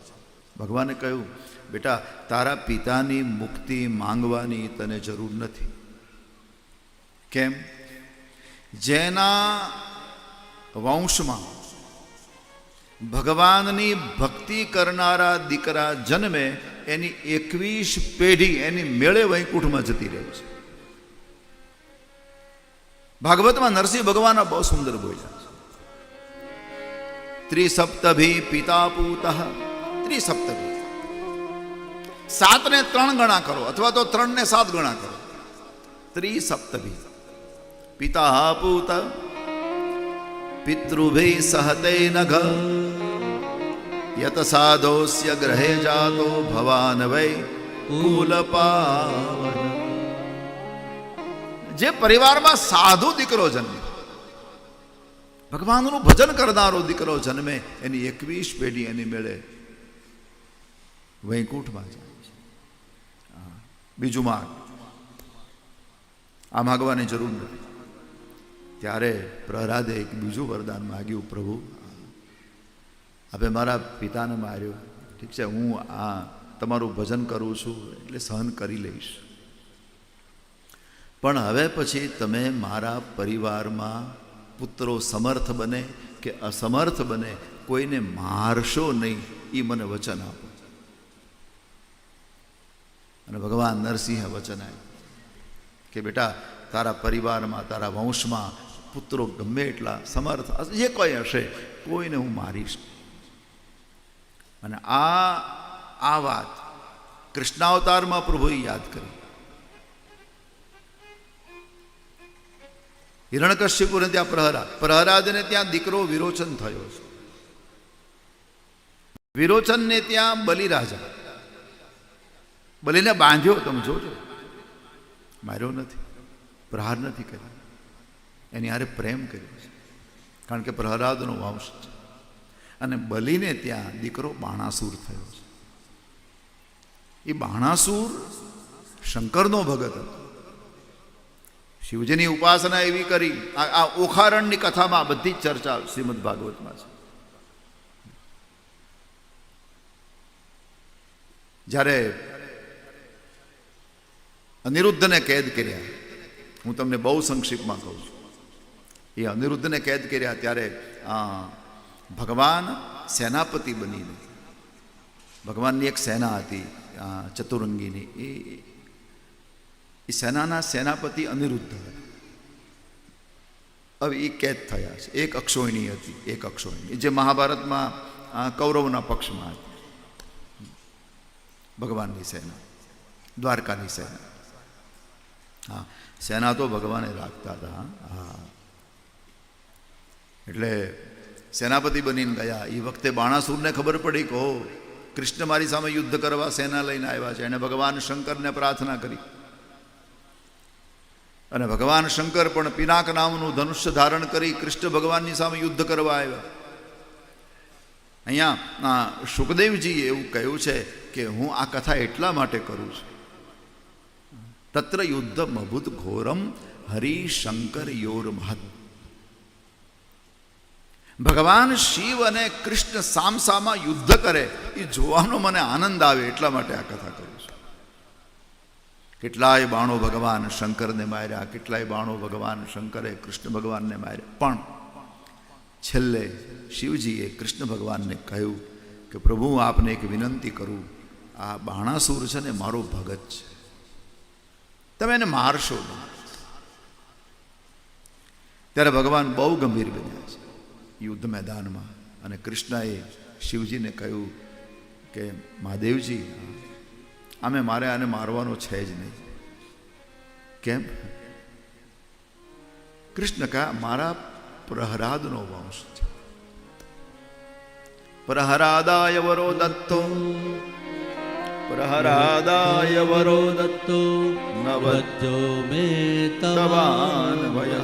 ભગવાને કહ્યું, બેટા તારા પિતાની મુક્તિ માંગવાની તને જરૂર નથી. કેમ? જેના વંશમાં ભગવાનની ભક્તિ કરનારા દીકરા જન્મે એની 21 પેઢી એની મેળે વૈકુંઠમાં જતી રહે છે. ભાગવતમાં નરસિંહ ભગવાન બહુ સુંદર બોલ્યા છે, ત્રિસપ્તભી પિતા પૂતઃ. ત્રિસપ્તભી, 7 ને 3 ગણા કરો અથવા તો 3 ને 7 ગણા કરો. ત્રિસપ્તભી પિતા પૂત પિતૃભિ સહતે નઘ યત સાધોસ્ય ગ્રહે જાતો ભવાન વૈ કુલપાવન. જે પરિવારમાં સાધુ દીકરો જન્મે, ભગવાનનું ભજન કરનારો દીકરો જન્મે, એની 21 પેઢી એની મેળે વૈકુંઠમાં જાય છે. બીજું માગ, આ માગવાની જરૂર નથી. ત્યારે પ્રહલાદે એક બીજું વરદાન માગ્યું, પ્રભુ હવે મારા પિતાને માર્યો, ઠીક છે, હું આ તમારું ભજન કરું છું એટલે સહન કરી લઈશ, પણ હવે પછી તમે મારા પરિવારમાં પુત્રો સમર્થ બને કે અસમર્થ બને, કોઈને મારશો નહીં, એ મને વચન આપો. અને ભગવાન નરસિંહે વચન આપ્યું કે બેટા તારા પરિવારમાં, તારા વંશમાં પુત્રો ગમે એટલા સમર્થ જે કોઈ હશે, કોઈને હું મારીશ. અને આ વાત કૃષ્ણાવતારમાં પ્રભુએ યાદ કરી. હિરણ્યકશ્યપુને ત્યાં પ્રહલાદને ત્યાં દીકરો વિરોચન થયો છે. વિરોચનને ત્યાં બલિરાજા, બલિને બાંધ્યો. તમે જોજો, માર્યો નથી, પ્રહાર નથી કર્યો, એની હારે પ્રેમ કર્યો છે, કારણ કે પ્રહલાદનો વંશ છે. અને બલિને ત્યાં દીકરો બાણાસુર થયો છે. એ બાણાસુર શંકરનો ભગત હતો. શિવજીની ઉપાસના એવી કરી, આ ઓખારણની કથામાં બધી જ ચર્ચા શ્રીમદ ભાગવતમાં છે. જ્યારે અનિરુદ્ધને કેદ કર્યા, હું તમને બહુ સંક્ષિપ્તમાં કહું છું, એ અનિરુદ્ધને કેદ કર્યા ત્યારે ભગવાન સેનાપતિ બનીને, ભગવાનની એક સેના હતી ચતુરંગીની, એ સેનાના સેનાપતિ અનિરુદ્ધ હતા. હવે એ કેદ થયા છે. એક અક્ષોહિણી હતી, એક અક્ષોહિણી જે મહાભારતમાં કૌરવના પક્ષમાં હતી. ભગવાનની સેના, દ્વારકાની સેના. હા, સેના તો ભગવાને રાખતા હતા. હા, એટલે સેનાપતિ બનીને ગયા. એ વખતે બાણાસુરને ખબર પડી કે કૃષ્ણ મારી સામે યુદ્ધ કરવા સેના લઈને આવ્યા છે. એણે ભગવાન શંકરને પ્રાર્થના કરી અને ભગવાન શંકર પણ પિનાક નામનું ધનુષ્ય ધારણ કરી કૃષ્ણ ભગવાનની સામે યુદ્ધ કરવા આવ્યા. અહીંયા સુખદેવજીએ એવું કહ્યું છે કે હું આ કથા એટલા માટે કરું છું તત્ર યુદ્ધમ અભૂત ઘોરમ હરિશંકર યોર મહત. ભગવાન શિવ અને કૃષ્ણ સામસામા યુદ્ધ કરે એ જોવાનો મને આનંદ આવે એટલા માટે આ કથા કરું છું. કેટલાય બાણો ભગવાન શંકરને માર્યા, કેટલાય બાણો ભગવાન શંકરે કૃષ્ણ ભગવાનને માર્યા, પણ છેલ્લે શિવજીએ કૃષ્ણ ભગવાનને કહ્યું કે પ્રભુ હું આપને એક વિનંતી કરું, આ બાણાસુર છે ને મારો ભગત છે, તમે એને મારશો નહીં. ત્યારે ભગવાન બહુ ગંભીર બન્યા છે યુદ્ધ મેદાનમાં, અને કૃષ્ણએ શિવજીને કહ્યું કે મહાદેવજી અમે મારે આને મારવાનો છે જ નહીં. કેમ? કૃષ્ણ કહે મારા પ્રહલાદનો વંશ છે. પ્રહલાદાય વરો દત્તો, પ્રહલાદાય વરો દત્તો વજ્જો મે તવાન ભય.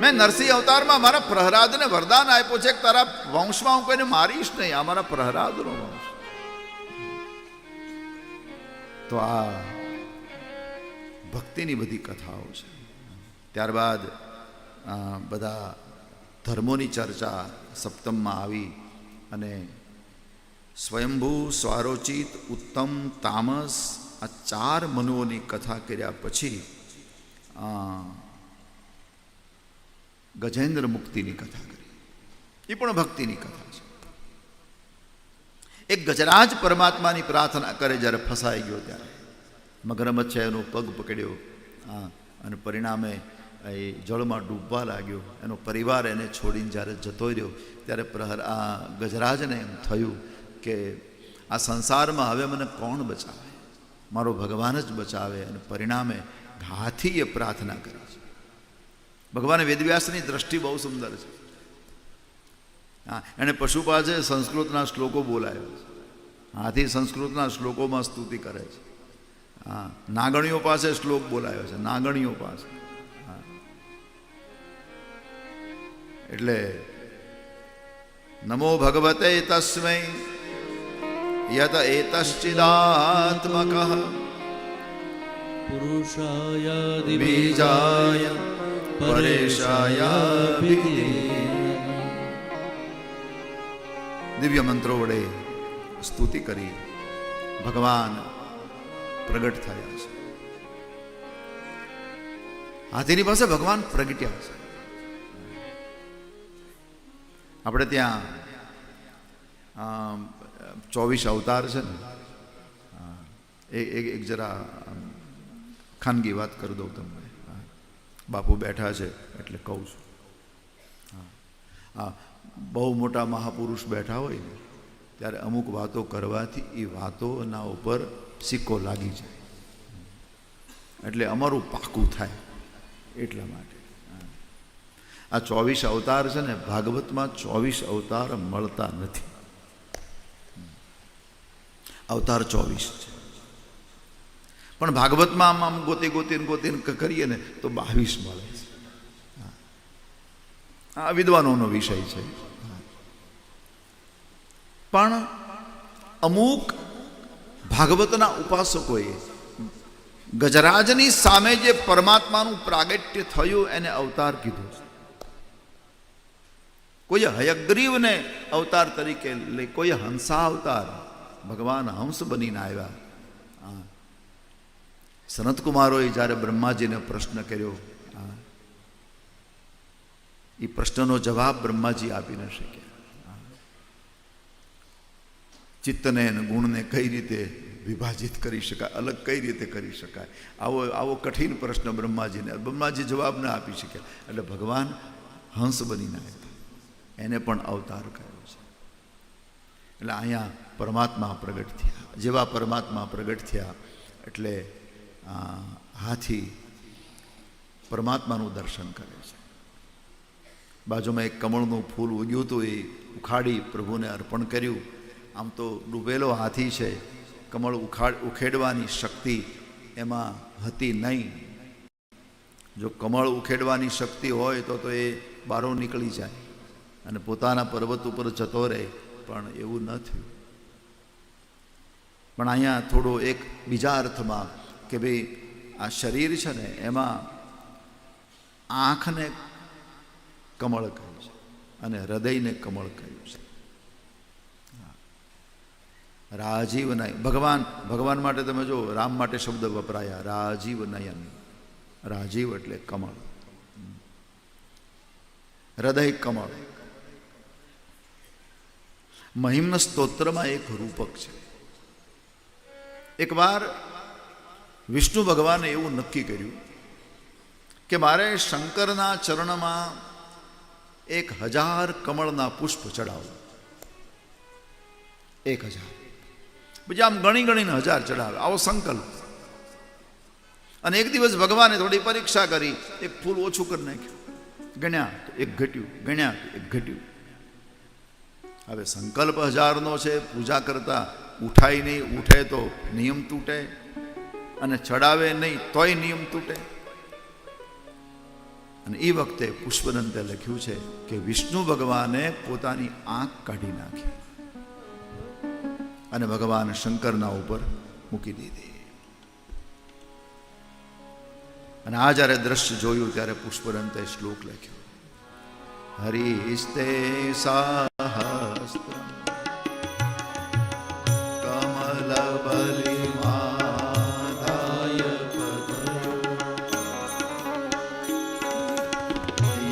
મેં નરસિંહ અવતારમાં મારા પ્રહલાદને વરદાન આપ્યું છે કે તારા વંશમાં હું કોઈને મારીશ નહીં, આ મારા પ્રહલાદનો વંશ. તો આ ભક્તિની બધી કથાઓ છે. ત્યારબાદ બધા ધર્મોની ચર્ચા સપ્તમમાં આવી, અને સ્વયંભૂ, સ્વારોચિત, ઉત્તમ, તામસ આ ચાર મનુઓની કથા કર્યા પછી ગજેન્દ્ર મુક્તિની કથા કરી. એ પણ ભક્તિની કથા છે. એક ગજરાજ પરમાત્માની પ્રાર્થના કરે જ્યારે ફસાઈ ગયો ત્યારે મગરમચ્છે એનો પગ પકડ્યો અને પરિણામે એ જળમાં ડૂબવા લાગ્યો. એનો પરિવાર એને છોડીને જ્યારે જતો રહ્યો ત્યારે ગજરાજને એમ થયું કે આ સંસારમાં હવે મને કોણ બચાવે, મારો ભગવાન જ બચાવે. અને પરિણામે હાથીએ પ્રાર્થના કરી છે. ભગવાન વેદવ્યાસની દ્રષ્ટિ બહુ સુંદર છે. એણે પશુ પાસે સંસ્કૃતના શ્લોકો બોલાયો છે. હાથી સંસ્કૃતના શ્લોકોમાં સ્તુતિ કરે છે. નાગણીઓ પાસે શ્લોક બોલાયો છે, નાગણીઓ પાસે. એટલે નમો ભગવતે તસ્મૈ યત એતશ્ચિદાત્મક પુરુષાય બીજાય પરેશાય દિવ્ય મંત્રો વડે સ્તુતિ કરી ભગવાન પ્રગટ થયા છે. હાથીની પાસે ભગવાન પ્રગટ્યા છે. આપણે ત્યાં 24 અવતાર છે ને, એક જરા ખાનગી વાત કરી દઉં તમને. બાપુ બેઠા છે એટલે કહું છું. બહુ મોટા મહાપુરુષ બેઠા હોય ને ત્યારે અમુક વાતો કરવાથી એ વાતોના ઉપર સિક્કો લાગી જાય, એટલે અમારું પાકું થાય એટલા માટે. આ 24 અવતાર છે ને, ભાગવતમાં 24 અવતાર મળતા નથી. અવતાર 24 છે, પણ ભાગવતમાં આમ ગોતીને કરીએ ને તો 22 મળે છે. આ વિદ્વાનોનો વિષય છે. પણ અમુક ભાગવતના ઉપાસકોએ ગજરાજની સામે જે પરમાત્માનું પ્રાગટ્ય થયું એને અવતાર કીધું છે. કોઈ હયગ્રીવને અવતાર તરીકે લે, કોઈ હંસા અવતાર, ભગવાન હંસ બનીને આવ્યા. સનતકુમારોએ જ્યારે બ્રહ્માજીને પ્રશ્ન કર્યો, એ પ્રશ્નનો જવાબ બ્રહ્માજી આપી ન શક્યા. ચિત્તને અને ગુણને કઈ રીતે વિભાજિત કરી શકાય, અલગ કઈ રીતે કરી શકાય, આવો કઠિન પ્રશ્ન બ્રહ્માજી જવાબ ન આપી શક્યા. એટલે ભગવાન હંસ બનીને આવ્યા, એને પણ અવતાર કહ્યો છે. એટલે અહીંયા પરમાત્મા પ્રગટ થયા. જેવા પરમાત્મા પ્રગટ થયા એટલે હાથી પરમાત્માનું દર્શન કરે છે. બાજુમાં એક કમળનું ફૂલ ઉગ્યું હતું, એ ઉખાડી પ્રભુને અર્પણ કર્યું. આમ તો ડૂબેલો હાથી છે, કમળ ઉખેડવાની શક્તિ એમાં હતી નહીં. જો કમળ ઉખેડવાની શક્તિ હોય તો એ બારો નીકળી જાય અને પોતાના પર્વત ઉપર જતો રહે, પણ એવું ન થયું. પણ અહીંયા થોડો એક બીજા અર્થમાં કે ભાઈ આ શરીર છે ને એમાં આંખને કમળ કહ્યું છે અને હૃદયને કમળ કહ્યું છે. રાજીવ નયન, ભગવાન માટે તમે જો રામ માટે શબ્દ વપરાયા રાજીવ નયન. રાજીવ એટલે કમળ, હૃદય કમળ. મહિમ્ન સ્તોત્રમાં એક રૂપક છે. એકવાર વિષ્ણુ ભગવાને એવું નક્કી કર્યું કે મારે શંકરના ચરણમાં 1000 કમળના પુષ્પ ચડાવવા. 1000, પછી આમ ગણીને 1000 ચડાવે, આવો સંકલ્પ. અને એક દિવસ ભગવાને થોડી પરીક્ષા કરી, એક ફૂલ ઓછું કરી નાખ્યું, ગણ્યા તો એક ઘટ્યું, ગણ્યા તો એક ઘટ્યું. હવે સંકલ્પ 1000નો છે, પૂજા કરતા ઉઠાય નહીં, ઉઠે તો નિયમ તૂટે, અને ચડાવે નહીં તોય નિયમ તૂટે. અને એ વખતે પુષ્પદંતે લખ્યું છે કે વિષ્ણુ ભગવાને પોતાની આંખ કાઢી નાખી અને ભગવાન શંકરના ઉપર મૂકી દીધી. અને આ જ્યારે દ્રશ્ય જોયું ત્યારે પુષ્પદંતે શ્લોક લખ્યો, હરિસ્તે સહસ્ત્રમ કમલ બલિમાદાય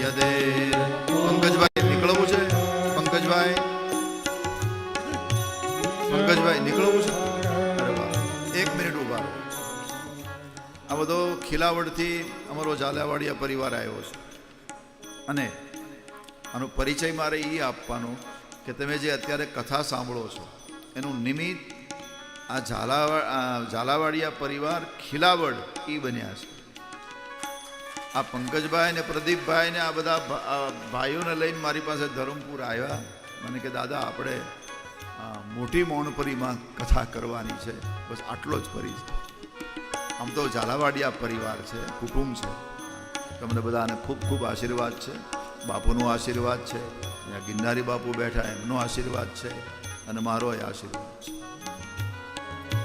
યદે. પંકજભાઈ નીકળવું છે, પંકજભાઈ નીકળવું છે. અરે વાહ, 1 મિનિટ ઉભા રહો. આ બધો ખીલાવડથી અમારો ઝાલાવાડિયા પરિવાર આવ્યો છે અને આનો પરિચય મારે એ આપવાનો કે તમે જે અત્યારે કથા સાંભળો છો એનું નિમિત્ત આ ઝાલાવાડિયા પરિવાર ખીલાવડ એ બન્યા છે. આ પંકજભાઈ ને પ્રદીપભાઈ ને આ બધા ભાઈઓને લઈને મારી પાસે ધરમપુર આવ્યા. મને કે દાદા આપણે મોટી મૌનપરીમાં કથા કરવાની છે, બસ આટલો જ પરી છે. આમ તો ઝાલાવાડિયા પરિવાર છે, કુટુંબ છે. તમને બધાને ખૂબ ખૂબ આશીર્વાદ છે. બાપુનો આશીર્વાદ છે, અહીંયા ગિરનારી બાપુ બેઠા એમનો આશીર્વાદ છે, અને મારો આશીર્વાદ છે.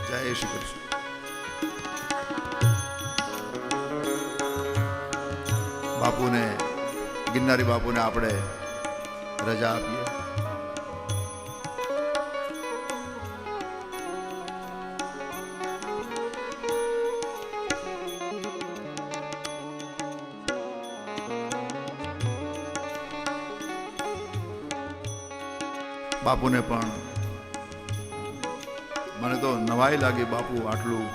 જય શ્રી કૃષ્ણ. બાપુને, ગિરનારી બાપુને આપણે રજા આપીએ. બાપુને પણ મને તો નવાઈ લાગી, બાપુ આટલું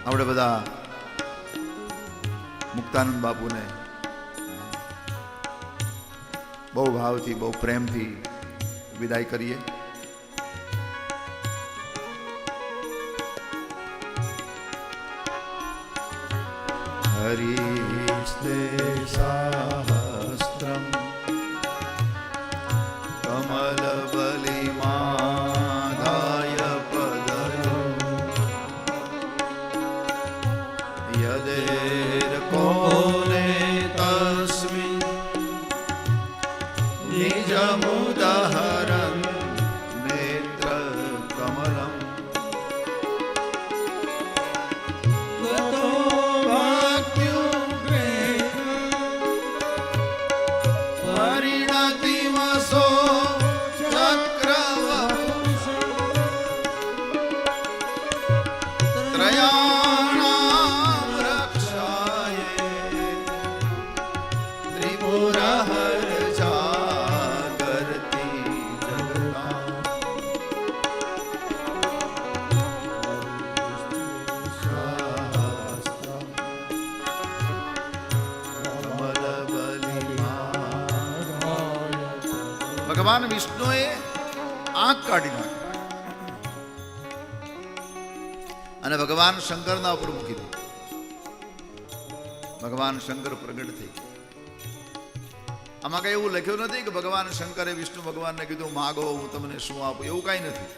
આપણે બધા મુક્તાનંદ બાપુને બહુ ભાવથી, બહુ પ્રેમથી વિદાય કરીએ. હરિસ્તે સહસ્ત્રમ કમલ બલિમાદાય પદયો યદેર કોને તસ્મિન નિજમુદહરન નેત્ર કમલમ ગતો ભક્ત્યુગ્રે પરિણતિમસો ચક્રવપુષ ત્રયાણામ રક્ષાય ત્રિપુરહર ભગવાન વિષ્ણુએ આંખ કાઢી નાખી અને ભગવાન શંકરના ઉપર મૂકી દીધી. ભગવાન શંકર પ્રગટ થઈ ગયા આમાં કઈ એવું લખ્યું નથી કે ભગવાન શંકરે વિષ્ણુ ભગવાનને કીધું માગો હું તમને શું આપું, એવું કઈ નથી.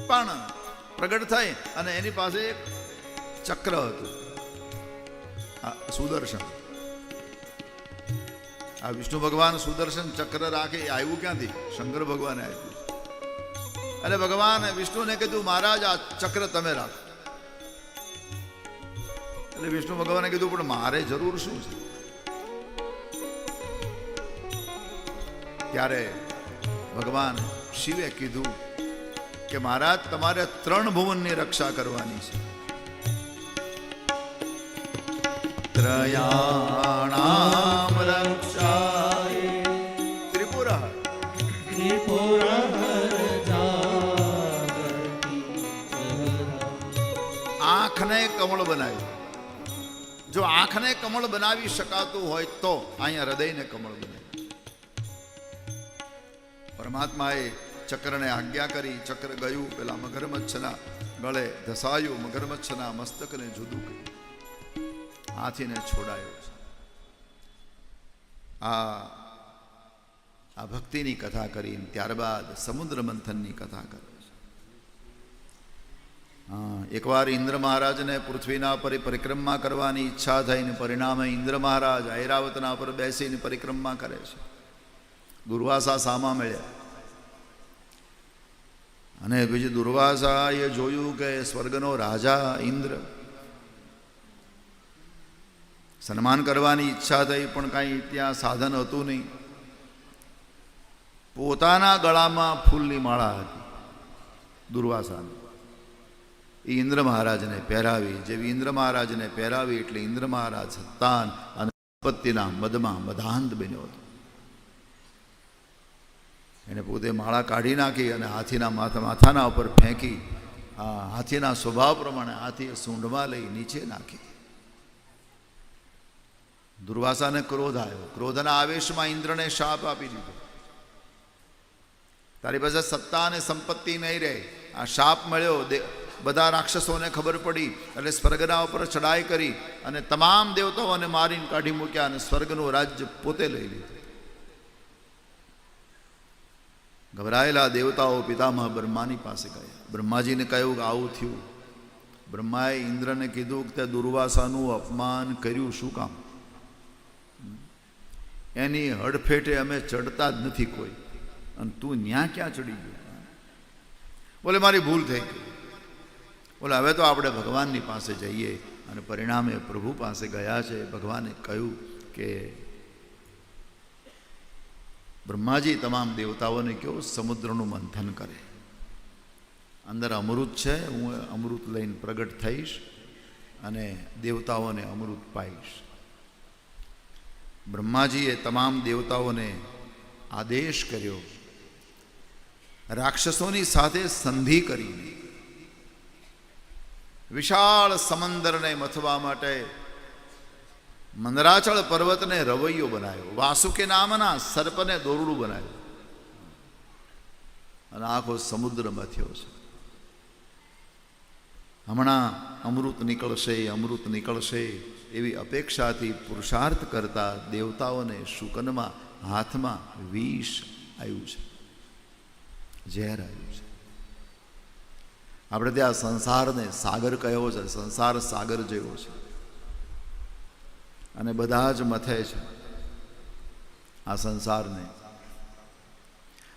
પણ પ્રગટ થઈ અને એની પાસે એક ચક્ર હતું, સુદર્શન. આ વિષ્ણુ ભગવાન સુદર્શન ચક્ર રાખે એ આવ્યું ક્યાંથી? શંકર ભગવાને આપ્યું. અને ભગવાન વિષ્ણુને કીધું મહારાજ આ ચક્ર તમે રાખો. એટલે વિષ્ણુ ભગવાને કીધું પણ મારે જરૂર શું છે? ત્યારે ભગવાન શિવે કીધું કે મહારાજ તમારે 3 ભુવનની રક્ષા કરવાની છે. ત્રયાણામ રક્ષાય ત્રિપુર આંખને કમળ બનાવી. જો આંખને કમળ બનાવી શકાતું હોય તો અહીંયા હૃદયને કમળ બનાવી. પરમાત્માએ ચક્રને આજ્ઞા કરી, ચક્ર ગયું પેલા મગરમચ્છના ગળે ધસાયું, મગરમચ્છના મસ્તકને જુદું કર્યું, હાથીને છોડાયો છે. આ ભક્તિની કથા કરીને ત્યારબાદ સમુદ્ર મંથનની કથા કરે છે. એકવાર ઇન્દ્ર મહારાજને પૃથ્વીના પર પરિક્રમા કરવાની ઈચ્છા થઈને પરિણામે ઇન્દ્ર મહારાજ ઐરાવતના પર બેસીને પરિક્રમા કરે છે. દુર્વાસા સામા મળ્યા અને બીજું દુર્વાસાએ જોયું કે સ્વર્ગનો રાજા ઇન્દ્ર, સન્માન કરવાની ઈચ્છા થઈ પણ કાંઈ ત્યાં સાધન હતું નહીં. પોતાના ગળામાં ફૂલની માળા હતી દુર્વાસાની, એ ઇન્દ્ર મહારાજને પહેરાવી. જેવી ઇન્દ્ર મહારાજને પહેરાવી એટલે ઇન્દ્ર મહારાજ સત્તાન અને સંપત્તિના મદમાં મદાંધ બન્યો હતો. એને પોતે માળા કાઢી નાખી અને હાથીના માથાના ઉપર ફેંકી, હાથીના સ્વભાવ પ્રમાણે હાથીએ સૂંઢમાં લઈ નીચે નાખી. દુર્વાસાને ક્રોધ આવ્યો. ક્રોધના આવેશમાં ઇન્દ્રને શાપ આપી દીધો, તારી પાસે સત્તા અને સંપત્તિ નહીં રહે. આ શાપ મળ્યો, બધા રાક્ષસોને ખબર પડી એટલે સ્વર્ગના ઉપર ચડાઈ કરી અને તમામ દેવતાઓને મારીને કાઢી મૂક્યા અને સ્વર્ગનું રાજ્ય પોતે લઈ લીધું. ગભરાયેલા દેવતાઓ પિતામહ બ્રહ્માની પાસે ગયા. બ્રહ્માજીને કહ્યું કે આવું થયું. બ્રહ્માએ ઇન્દ્રને કીધું કે તે દુર્વાસાનું અપમાન કર્યું શું કામ? એની હડફેટે અમે ચડતા જ નથી કોઈ, અને તું ન્યા ક્યાં ચડી ગયો? બોલે મારી ભૂલ થઈ ગઈ. બોલે હવે તો આપણે ભગવાનની પાસે જઈએ. અને પરિણામે પ્રભુ પાસે ગયા છે. ભગવાને કહ્યું કે બ્રહ્માજી તમામ દેવતાઓને કહો સમુદ્રનું મંથન કરે. અંદર અમૃત છે, હું અમૃત લઈને પ્રગટ થઈશ અને દેવતાઓને અમૃત પાઈશ. બ્રહ્માજીએ તમામ દેવતાઓને આદેશ કર્યો, રાક્ષસોની સાથે સંધિ કરી વિશાળ સમંદરને મથવા માટે મંદરાચળ પર્વતને રવૈયો બનાવ્યો, વાસુકી નામના સર્પને દોરડું બનાવ્યું અને આખો સમુદ્ર મથ્યો છે. હમણાં અમૃત નીકળશે એવી અપેક્ષાથી પુરુષાર્થ કરતા દેવતાઓને શુકનમાં હાથમાં વિષ આવ્યું છે, ઝેર આવ્યું છે. આપણે ત્યાં સંસારને સાગર કહેવો છે, સંસાર સાગર જેવો છે અને બધા જ મથે છે આ સંસારને,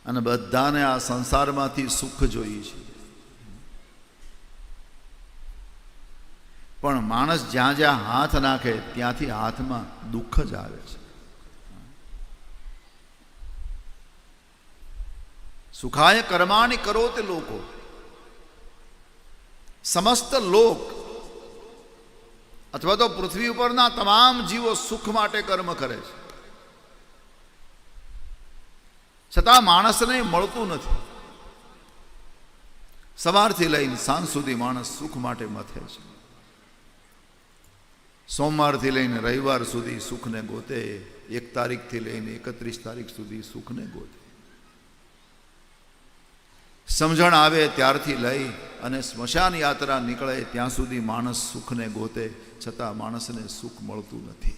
અને બધાને આ સંસારમાંથી સુખ જોઈએ છે. પણ માણસ જ્યાં જ્યાં હાથ નાખે ત્યાંથી હાથમાં દુઃખ જ આવે છે. સુખાય કર્માણિ કરોતે લોકો, સમસ્ત લોક અથવા તો પૃથ્વી ઉપરના તમામ જીવો સુખ માટે કર્મ કરે છે, છતાં માણસને મળતું નથી. સવારથી લઈને સાંજ સુધી માણસ સુખ માટે મથે છે. સોમવારથી લઈને રવિવાર સુધી સુખને ગોતે, 1 તારીખથી લઈને 31 તારીખ સુધી સુખને ગોતે. સમજણ આવે ત્યારથી લઈ અને સ્મશાન યાત્રા નીકળે ત્યાં સુધી માણસ સુખને ગોતે, છતાં માણસને સુખ મળતું નથી.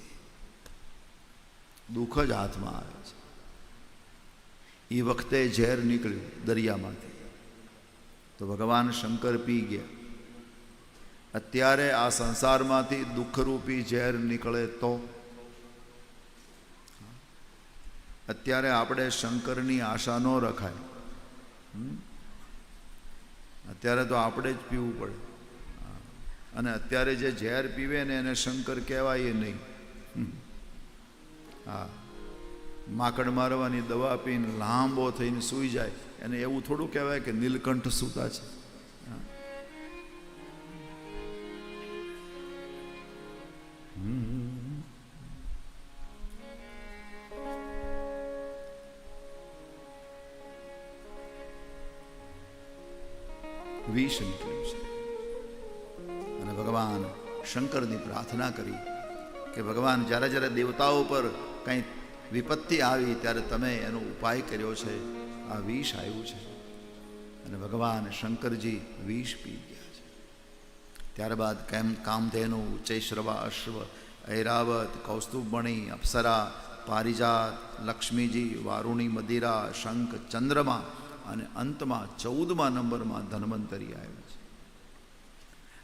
દુઃખ જ હાથમાં આવે છે. એ વખતે ઝેર નીકળ્યું દરિયામાંથી તો ભગવાન શંકર પી ગયા. અત્યારે આ સંસારમાંથી દુઃખરૂપી ઝેર નીકળે તો અત્યારે આપણે શંકરની આશા ન રખાય. અત્યારે તો આપણે જ પીવું પડે. અને અત્યારે જે ઝેર પીવે ને એને શંકર કહેવાય નહીં. હા, માકડ મારવાની દવા પીને લાંબો થઈને સૂઈ જાય એને એવું થોડું કહેવાય કે નીલકંઠ સૂતા છે. વિષ નીકળ્યું છે અને ભગવાન શંકરની પ્રાર્થના કરી કે ભગવાન જ્યારે જ્યારે દેવતાઓ પર કંઈ વિપત્તિ આવી ત્યારે તમે એનો ઉપાય કર્યો છે. આ વિષ આવ્યું છે અને ભગવાન શંકરજી વિષ પી ગયા છે. ત્યારબાદ કામધેનુ, ચૈશ્રવા, અશ્વ, ઐરાવત, કૌસ્તુભમણિ, અપ્સરા, પારિજાત, લક્ષ્મીજી, વારુણી, મદિરા, શંખ, ચંદ્રમા અને અંતમાં 14મા નંબરમાં ધન્વંતરી આવ્યો છે.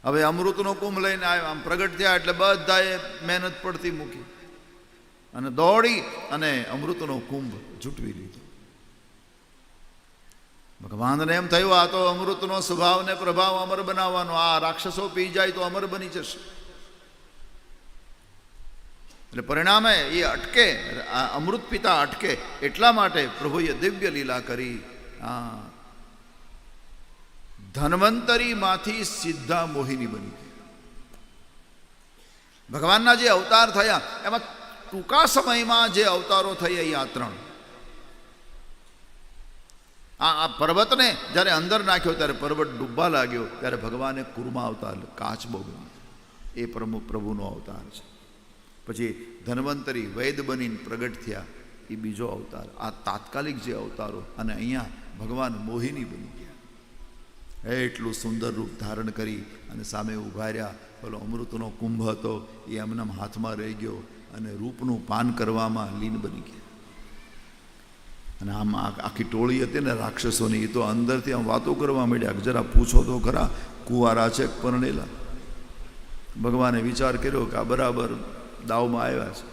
હવે અમૃતનો કુંભ લઈને આવ્યો. આમ પ્રગટ થયા એટલે બધાએ મહેનત પડતી મૂકી અને દોડી અને અમૃતનો કુંભ જૂટવી લીધો. ભગવાનને એમ થયું આ તો અમૃતનો સ્વભાવ ને પ્રભાવ અમર બનાવવાનો, આ રાક્ષસો પી જાય તો અમર બની જશે. એટલે પરિણામે એ અટકે, આ અમૃત પિતા અટકે એટલા માટે પ્રભુએ દિવ્ય લીલા કરી. ધન્વંતરીમાંથી સીધા મોહિની બની. ભગવાનના જે અવતાર થયા એમાં ટૂંકા સમયમાં જે અવતારો થયા એ આ 3. આ પર્વતને જ્યારે અંદર નાખ્યો ત્યારે પર્વત ડૂબવા લાગ્યો ત્યારે ભગવાને કુર્મા અવતાર કાચબો બન્યો. એ પ્રભુનો અવતાર છે. પછી ધન્વંતરી વૈદ બનીને પ્રગટ થયા, એ બીજો અવતાર. આ તાત્કાલિક જે અવતારો. અને અહીંયા ભગવાન મોહિની બની ગયા. એટલું સુંદર રૂપ ધારણ કરી અને સામે ઉભા રહ્યા. પેલો અમૃતનો કુંભ હતો એ એમના હાથમાં રહી ગયો અને રૂપનું પાન કરવામાં લીન બની ગયા. અને આમ આખી ટોળી હતી ને રાક્ષસોની, એ તો અંદરથી આમ વાતો કરવા માંડ્યા, જરા પૂછો તો ખરા કુંવારા છે પરણેલા. ભગવાને વિચાર કર્યો કે આ બરાબર દાવમાં આવ્યા છે.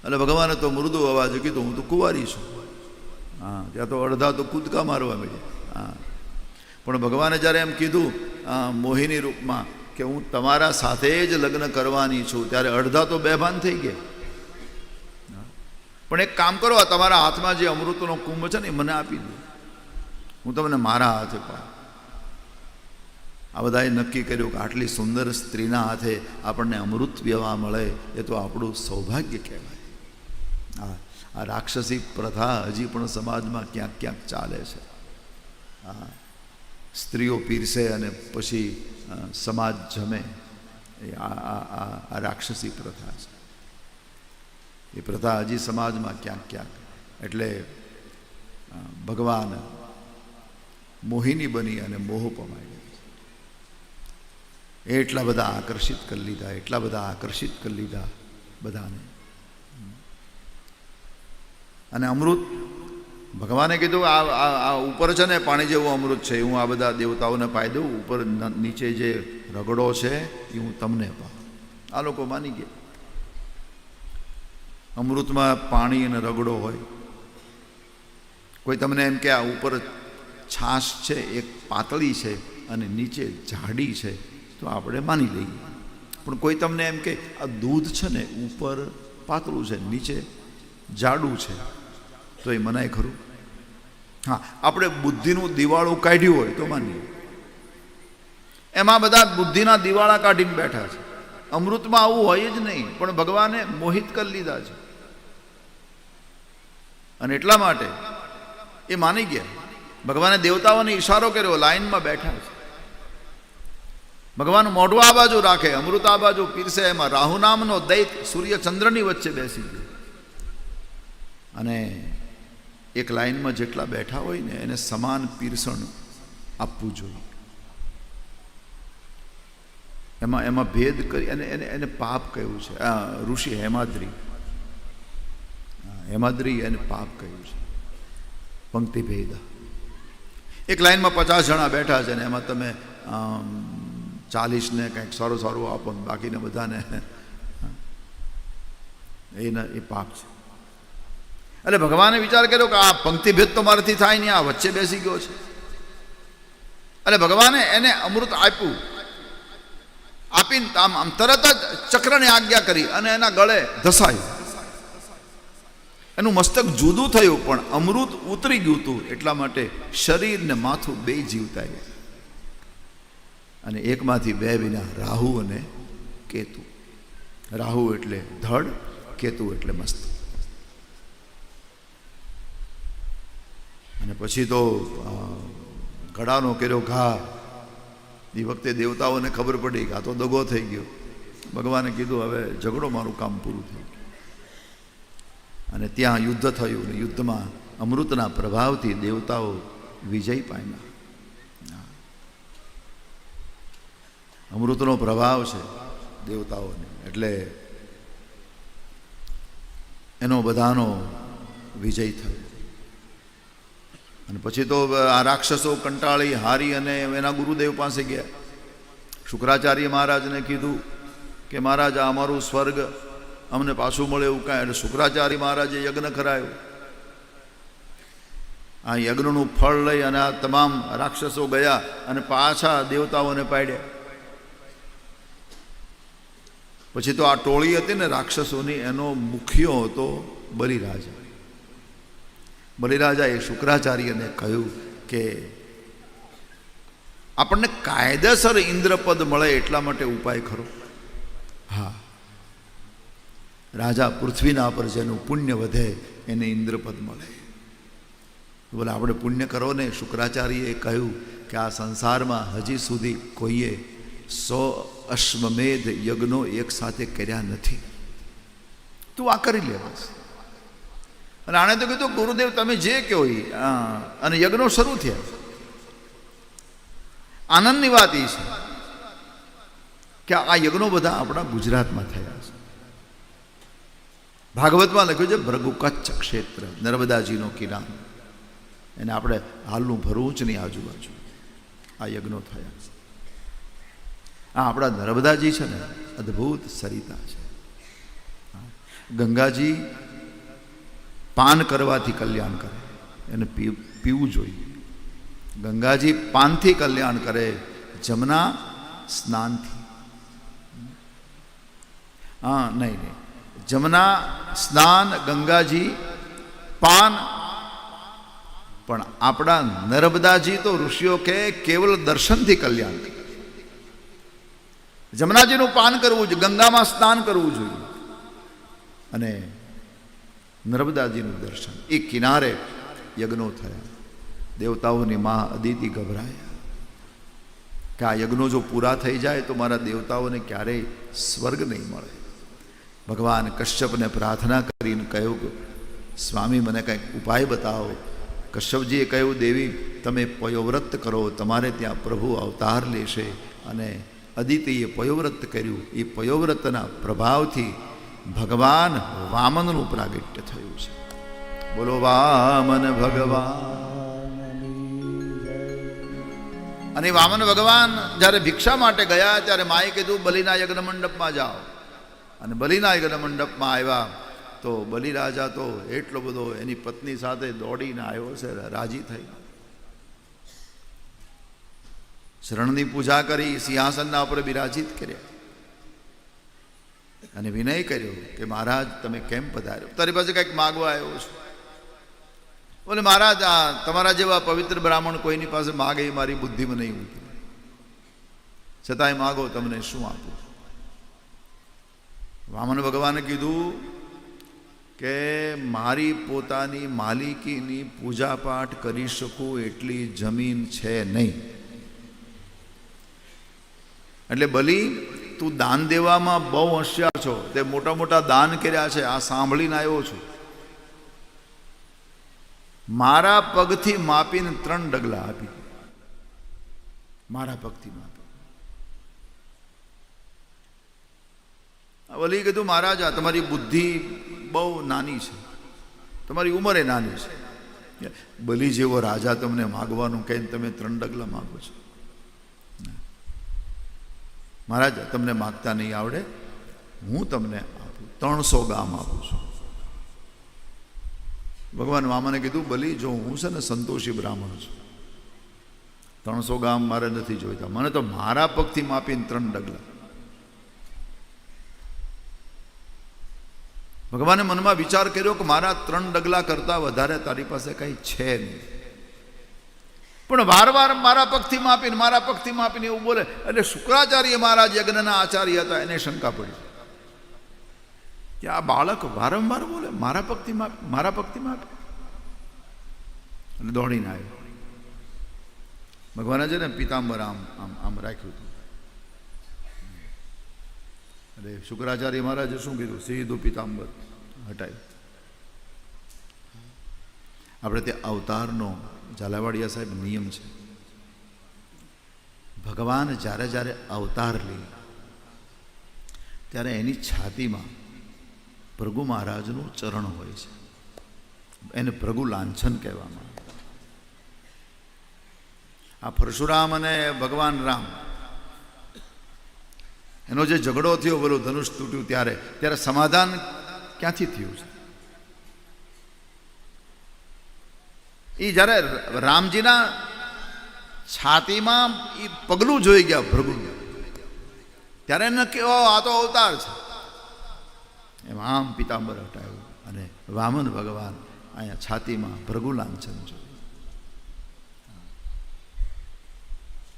એટલે ભગવાને તો મૃદુ અવાજ કીધું હું તો કુંવારી છું. હા, ત્યાં તો અડધા તો કૂદકા મારવા માંડ્યા. હા, પણ ભગવાને જ્યારે એમ કીધું મોહિની રૂપમાં કે હું તમારા સાથે જ લગ્ન કરવાની છું, ત્યારે અડધા તો બેભાન થઈ ગયા. પણ એક કામ કરો, તમારા હાથમાં જે અમૃતનો કુંભ છે ને એ મને આપી દો, હું તમને મારા હાથે પાડું. આ બધાએ નક્કી કર્યું કે આટલી સુંદર સ્ત્રીના હાથે આપણને અમૃત પીવા મળે એ તો આપણું સૌભાગ્ય કહેવાય. આ રાક્ષસી પ્રથા હજી પણ સમાજમાં ક્યાંક ક્યાંક ચાલે છે. સ્ત્રીઓ પીરસે અને પછી સમાજ જમે, એ આ રાક્ષસી પ્રથા છે. એ પ્રથા હજી સમાજમાં ક્યાંક ક્યાંક. એટલે ભગવાન મોહિની બની અને મોહ પમાઈ ગયા. એટલા બધા આકર્ષિત કરી લીધા, એટલા બધા આકર્ષિત કરી લીધા બધાને. અને અમૃત ભગવાને કીધું આ ઉપર છે ને પાણી જેવું અમૃત છે, હું આ બધા દેવતાઓને પાઈ દઉં. ઉપર નીચે જે રગડો છે એ હું તમને પાઉં. આ લોકો માની ગયા. અમૃતમાં પાણી અને રગડો હોય. કોઈ તમને એમ કે આ ઉપર છાશ છે એક પાતળી છે અને નીચે જાડી છે તો આપણે માની લઈએ. પણ કોઈ તમને એમ કે આ દૂધ છે ને ઉપર પાતળું છે નીચે જાડું છે તો એ મનાય ખરું? હા, આપણે બુદ્ધિનું દિવાળું કાઢ્યું હોય તો માનીએ. એમાં બધા બુદ્ધિના દિવાળા કાઢીને બેઠા છે. અમૃતમાં આવું હોય જ નહીં, પણ ભગવાને મોહિત કરી લીધા છે. અને એટલા માટે એ માની ગયા. ભગવાને દેવતાઓને ઈશારો કર્યો, લાઈનમાં બેઠા છે. ભગવાન મોઢું આ બાજુ રાખે, અમૃત આ બાજુ પીરસે. એમાં રાહુ નામનો દૈત સૂર્ય ચંદ્રની વચ્ચે બેસી ગયો અને એક લાઈનમાં જેટલા બેઠા હોય ને એને સમાન પીરસણ આપવું જોઈએ. એમાં ભેદ કરી એને પાપ કહ્યું છે. ઋષિ હેમાદ્રી હેમાદ્રી એને પાપ કહ્યું છે. પંક્તિ ભેદ. એક લાઈનમાં 50 જણા બેઠા છે ને એમાં તમે 40ને કંઈક સારું સારું આપો ને બાકીને બધાને એ પાપ છે. એટલે ભગવાને વિચાર કર્યો કે આ પંક્તિ ભેદ તો મારાથી થાય નહીં, આ વચ્ચે બેસી ગયો છે. એટલે ભગવાને એને અમૃત આપ્યું. આપીને આમ તરત જ ચક્રને આજ્ઞા કરી અને એના ગળે ધસાયું. એનું મસ્તક જુદું થયું પણ અમૃત ઉતરી ગયું હતું. એટલા માટે શરીર ને માથું બે જીવતા ગયા. અને એકમાંથી બે વિના રાહુ અને કેતુ. રાહુ એટલે ધડ, કેતુ એટલે મસ્તક. અને પછી તો ઘડાનો કર્યો ઘા. એ વખતે દેવતાઓને ખબર પડી કે આ તો દગો થઈ ગયો. ભગવાને કીધું હવે ઝઘડો, મારું કામ પૂરું થઈ ગયું. અને ત્યાં યુદ્ધ થયું ને યુદ્ધમાં અમૃતના પ્રભાવથી દેવતાઓ વિજય પામ્યા. અમૃતનો પ્રભાવ છે દેવતાઓને, એટલે એનો બધાનો વિજય થયો. અને પછી તો આ રાક્ષસો કંટાળી હારી અને એના ગુરુદેવ પાસે ગયા. શુક્રાચાર્ય મહારાજને કીધું કે મહારાજ આ અમારું સ્વર્ગ અમને પાછું મળે એવું કાંઈ. એટલે શુક્રાચાર્ય મહારાજે યજ્ઞ કરાયો. આ યજ્ઞનું ફળ લઈ અને આ તમામ રાક્ષસો ગયા અને પાછા દેવતાઓને પાડ્યા. પછી તો આ ટોળી હતી ને રાક્ષસોની, એનો મુખ્યો હતો બલિરાજા. બલિરાજાએ શુક્રાચાર્યને કહ્યું કે આપણને કાયદેસર ઇન્દ્રપદ મળે એટલા માટે ઉપાય ખરો? હા, રાજા પૃથ્વીના પર જેનું પુણ્ય વધે એને ઇન્દ્રપદ મળે. બોલે આપણે પુણ્ય કરો ને. શુક્રાચાર્યએ કહ્યું કે આ સંસારમાં હજી સુધી કોઈએ 100 અશ્વમેધ યજ્ઞો એક સાથે કર્યા નથી. તું આ કરી લે બસ. અને આણે તો કીધું ગુરુદેવ તમે જે કહો એ. અને યજ્ઞો શરૂ થયા. આનંદની વાત એ છે કે આ યજ્ઞો બધા આપણા ગુજરાતમાં થયા છે. ભાગવતમાં લખ્યું છે ભૃગુ કચ્છ ક્ષેત્ર, નર્મદાજીનો કિનારો. એને આપણે હાલનું ભરૂચની આજુબાજુ આ યજ્ઞો થયા છે. આ આપણા નર્મદાજી છે ને, અદ્ભુત સરિતા છે. ગંગાજી પાન કરવાથી કલ્યાણ કરે, એને પીવું જોઈએ. ગંગાજી પાનથી કલ્યાણ કરે, જમના સ્નાનથી. નહીં, જમના સ્નાન, ગંગાજી પાન. પણ આપણા નર્મદાજી તો ઋષિઓ કે કેવલ દર્શનથી કલ્યાણ કરે. જમનાજીનું પાન કરવું જોઈએ, ગંગામાં સ્નાન કરવું જોઈએ, અને નર્મદાજીનું દર્શન. એ કિનારે યજ્ઞો થયા. દેવતાઓની મા અદિતિ ગભરાયા કે આ યજ્ઞો જો પૂરા થઈ જાય તો મારા દેવતાઓને ક્યારેય સ્વર્ગ નહીં મળે. ભગવાન કશ્યપને પ્રાર્થના કરીને કહ્યું કે સ્વામી મને કંઈક ઉપાય બતાવો. કશ્યપજીએ કહ્યું દેવી તમે પયોવ્રત કરો, તમારે ત્યાં પ્રભુ અવતાર લેશે. અને અદિતિએ પયોવ્રત કર્યું. એ પયોવ્રતના પ્રભાવથી ભગવાન વામનનું પ્રાગટ્ય થયું છે. બોલો વામન ભગવાન. અને વામન ભગવાન જ્યારે ભિક્ષા માટે ગયા ત્યારે માએ કીધું બલિના યજ્ઞ મંડપમાં જાઓ. અને બલિના યજ્ઞ મંડપમાં આવ્યા તો બલિરાજા તો એટલો બધો એની પત્ની સાથે દોડીને આવ્યો છે, રાજી થઈ. શરણની પૂજા કરી, સિંહાસનના ઉપર બિરાજિત કર્યા અને વિનય કર્યો કે મહારાજ તમે કેમ પધાર્યો? તારી પાસે કંઈક માગવા આવ્યો છું. બોલે મહારાજ આ તમારા જેવા પવિત્ર બ્રાહ્મણ કોઈની પાસે માગે એ મારી બુદ્ધિમાં નહીં ઉતરે. છતાંય માગો, તમને શું આપું? વામન ભગવાને કીધું કે મારી પોતાની માલિકીની પૂજાપાઠ કરી શકું એટલી જમીન છે નહીં. એટલે બલી તું દાન દેવામાં બહુ હોશિયાર છો, તે મોટા મોટા દાન કર્યા છે, આ સાંભળીને આવ્યો છું. મારા પગથી માપીને 3 ડગલા આપી. મારા પગથી માપી. બલી કીધું મહારાજ આ તમારી બુદ્ધિ બહુ નાની છે. તમારી ઉંમરે નાની છે. બલી જેવો રાજા તમને માગવાનું કહીને તમે 3 ડગલા માગો છો. મહારાજ તમને માગતા નહીં આવડે, હું તમને આપું, 300 ગામ આપું છું. ભગવાન વામને કીધું, બલી જો હું છે ને સંતોષી બ્રાહ્મણ છું, 300 ગામ મારે નથી જોઈતા, મને તો મારા પગથી માપીને 3 ડગલા. ભગવાને મનમાં વિચાર કર્યો કે મારા 3 ડગલા કરતાં વધારે તારી પાસે કંઈ છે નહીં, પણ વારવાર મારા પગથી માપીને એવું બોલે. એટલે શુક્રાચાર્ય મહારાજ યજ્ઞના આચાર્ય હતા, એને શંકા પડી કે આ બાળક વારંવાર બોલે મારા પગથી માપે. એટલે દોડીને આવ્યો. ભગવાને છે ને પિતાંબર આમ રાખ્યું હતું. એટલે શુક્રાચાર્ય મહારાજે શું કીધું, સીધું પિતાંબર હટાવ્યું. આપણે ત્યાં અવતારનો ઝાલાવાડિયા સાહેબ નિયમ છે, ભગવાન જ્યારે જ્યારે અવતાર લે ત્યારે એની છાતીમાં ભૃગુ મહારાજનું ચરણ હોય છે, એને ભૃગુ લાંછન કહેવામાં આવે. આ પરશુરામ અને ભગવાન રામ એનો જે ઝઘડો થયો, પેલું ધનુષ તૂટ્યું, ત્યારે સમાધાન ક્યાંથી થયું છે? એ જ્યારે રામજીના છાતીમાં એ પગલું જોઈ ગયા ભૃગુ, ત્યારે એને કેવો આ તો અવતાર છે. એમ આમ પિતાંબર હટાવ્યું અને વામન ભગવાન અહીંયા છાતીમાં ભૃગુ લાંછન જોયું.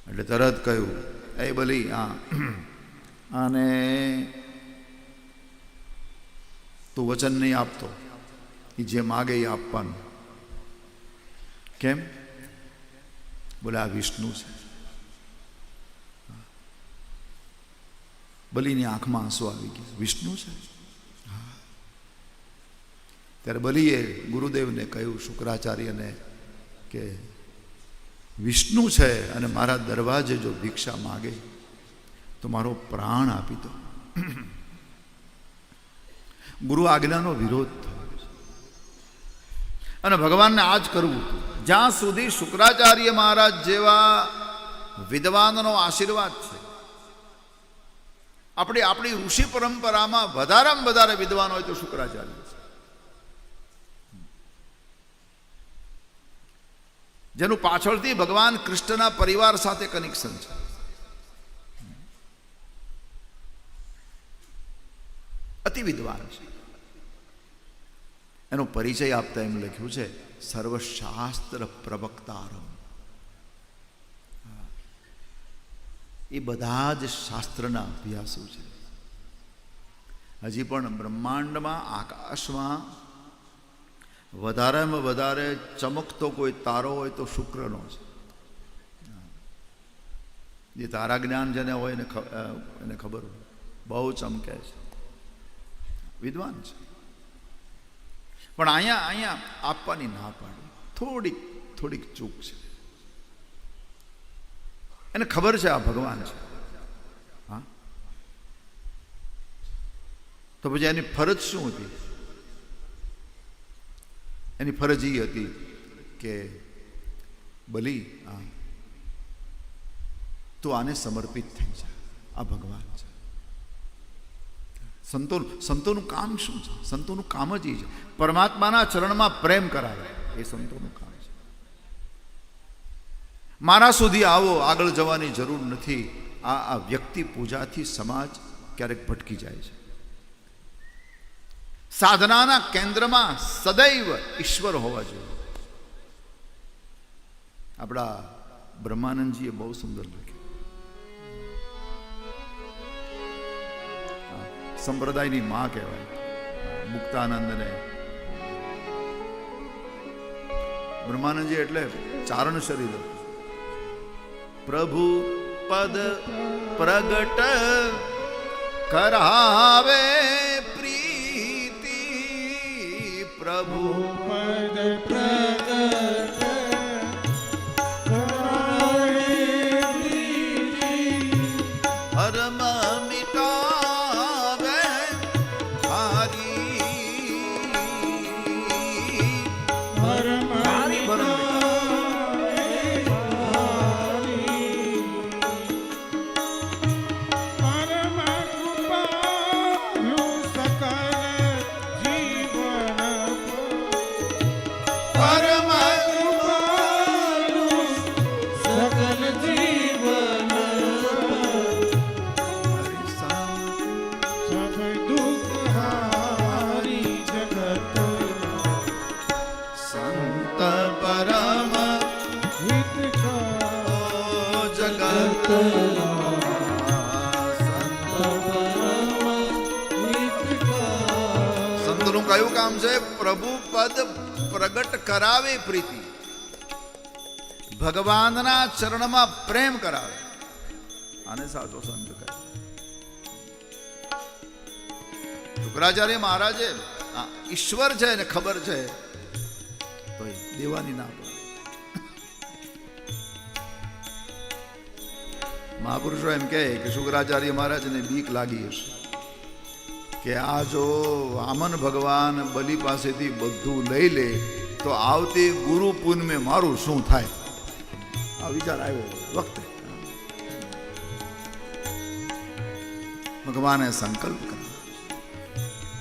એટલે તરત કહ્યું, એ બલી આને તું વચન નહીં આપતો, એ જે માગે એ આપવાનું. કેમ? બોલે આ વિષ્ણુ છે. બલીની આંખમાં આંસુ આવી ગયા, વિષ્ણુ છે. ત્યારે બલીએ ગુરુદેવને કહ્યું, શુક્રાચાર્યને, કે વિષ્ણુ છે અને મારા દરવાજે જો ભિક્ષા માગે તો મારો પ્રાણ આપી દો. ગુરુ આજ્ઞાનો વિરોધ થયો અને ભગવાનને આ જ કરવું હતું. જ્યાં સુધી શુક્રાચાર્ય મહારાજ જેવા વિદ્વાનનો આશીર્વાદ છે, આપણી ઋષિ પરંપરામાં વધારેમાં વધારે વિદ્વાન હોય તો શુક્રાચાર્ય છે, જેનું પાછળથી ભગવાન કૃષ્ણના પરિવાર સાથે કનેક્શન છે. અતિ વિદ્વાન છે. એનો પરિચય આપતા એમ લખ્યું છે, સર્વશાસ્ત્ર પ્રવક્તારમ. એ બધા જ શાસ્ત્રના અભ્યાસો છે. હજી પણ બ્રહ્માંડમાં, આકાશમાં વધારેમાં વધારે ચમકતો કોઈ તારો હોય તો શુક્રનો છે. જે તારા જ્ઞાન જેને હોય એને ખબર હોય, બહુ ચમકે છે, વિદ્વાન છે. પણ અહીંયા આપવાની ના પાડી, થોડીક ચૂક છે. એને ખબર છે આ ભગવાન છે. હા, તો પછી એની ફરજ શું હતી? એની ફરજ એ હતી કે બલી તું આને સમર્પિત થઈ જા, આ ભગવાન છે. સંતોનું કામ શું છે? સંતોનું કામ જ એ છે, પરમાત્માના ચરણમાં પ્રેમ કરાવે, એ સંતોનું કામ છે. મારા સુધી આવો, આગળ જવાની જરૂર નથી. આ વ્યક્તિ પૂજાથી સમાજ ક્યારેક ભટકી જાય છે. સાધનાના કેન્દ્રમાં સદૈવ ઈશ્વર હોવા જોઈએ. આપણા બ્રહ્માનંદજીએ બહુ સુંદર લખ્યું. સંપ્રદાયની માં કહેવાય મુક્તાનંદને. બ્રહ્માનંદજી એટલે ચારણ શરીર. પ્રભુ પદ પ્રગટ કરાવે પ્રીતિ, પ્રભુ પદ પ્રગટ કરાવે પ્રીતિ, હરમ મિટાવે હારી કયું કામ છે? પ્રભુ પદ પ્રગટ કરાવે પ્રીતિ, ભગવાનના ચરણમાં પ્રેમ કરાવે. આને સાચો સંત કહે. શુક્રાચાર્ય મહારાજે ઈશ્વર છે ને ખબર છે તો દેવાની ના પડે. મહાપુરુષો એમ કહે કે શુક્રાચાર્ય મહારાજને બીક લાગી હશે કે આ જો વામન ભગવાન બલિ પાસેથી બધું લઈ લે તો આવતી ગુરુ પૂનમે મારું શું થાય. આ વિચાર આવ્યો વખતે ભગવાને સંકલ્પ કર્યો.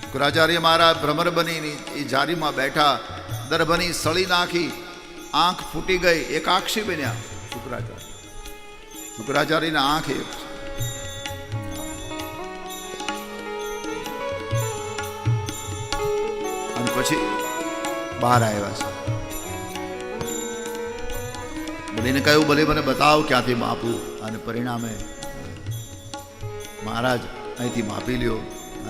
શુક્રાચાર્ય મહારાજ ભ્રમર બની એ જારીમાં બેઠા, દર્ભની સળી નાખી, આંખ ફૂટી ગઈ, એકાક્ષી બન્યા. શુક્રાચાર્યના આંખ એક છે. અને પછી બહાર આવ્યા છે. બલીને કહ્યું, બલી મને બતાવ ક્યાંથી માપું. અને પરિણામે મહારાજ અહીંથી માપી લ્યો.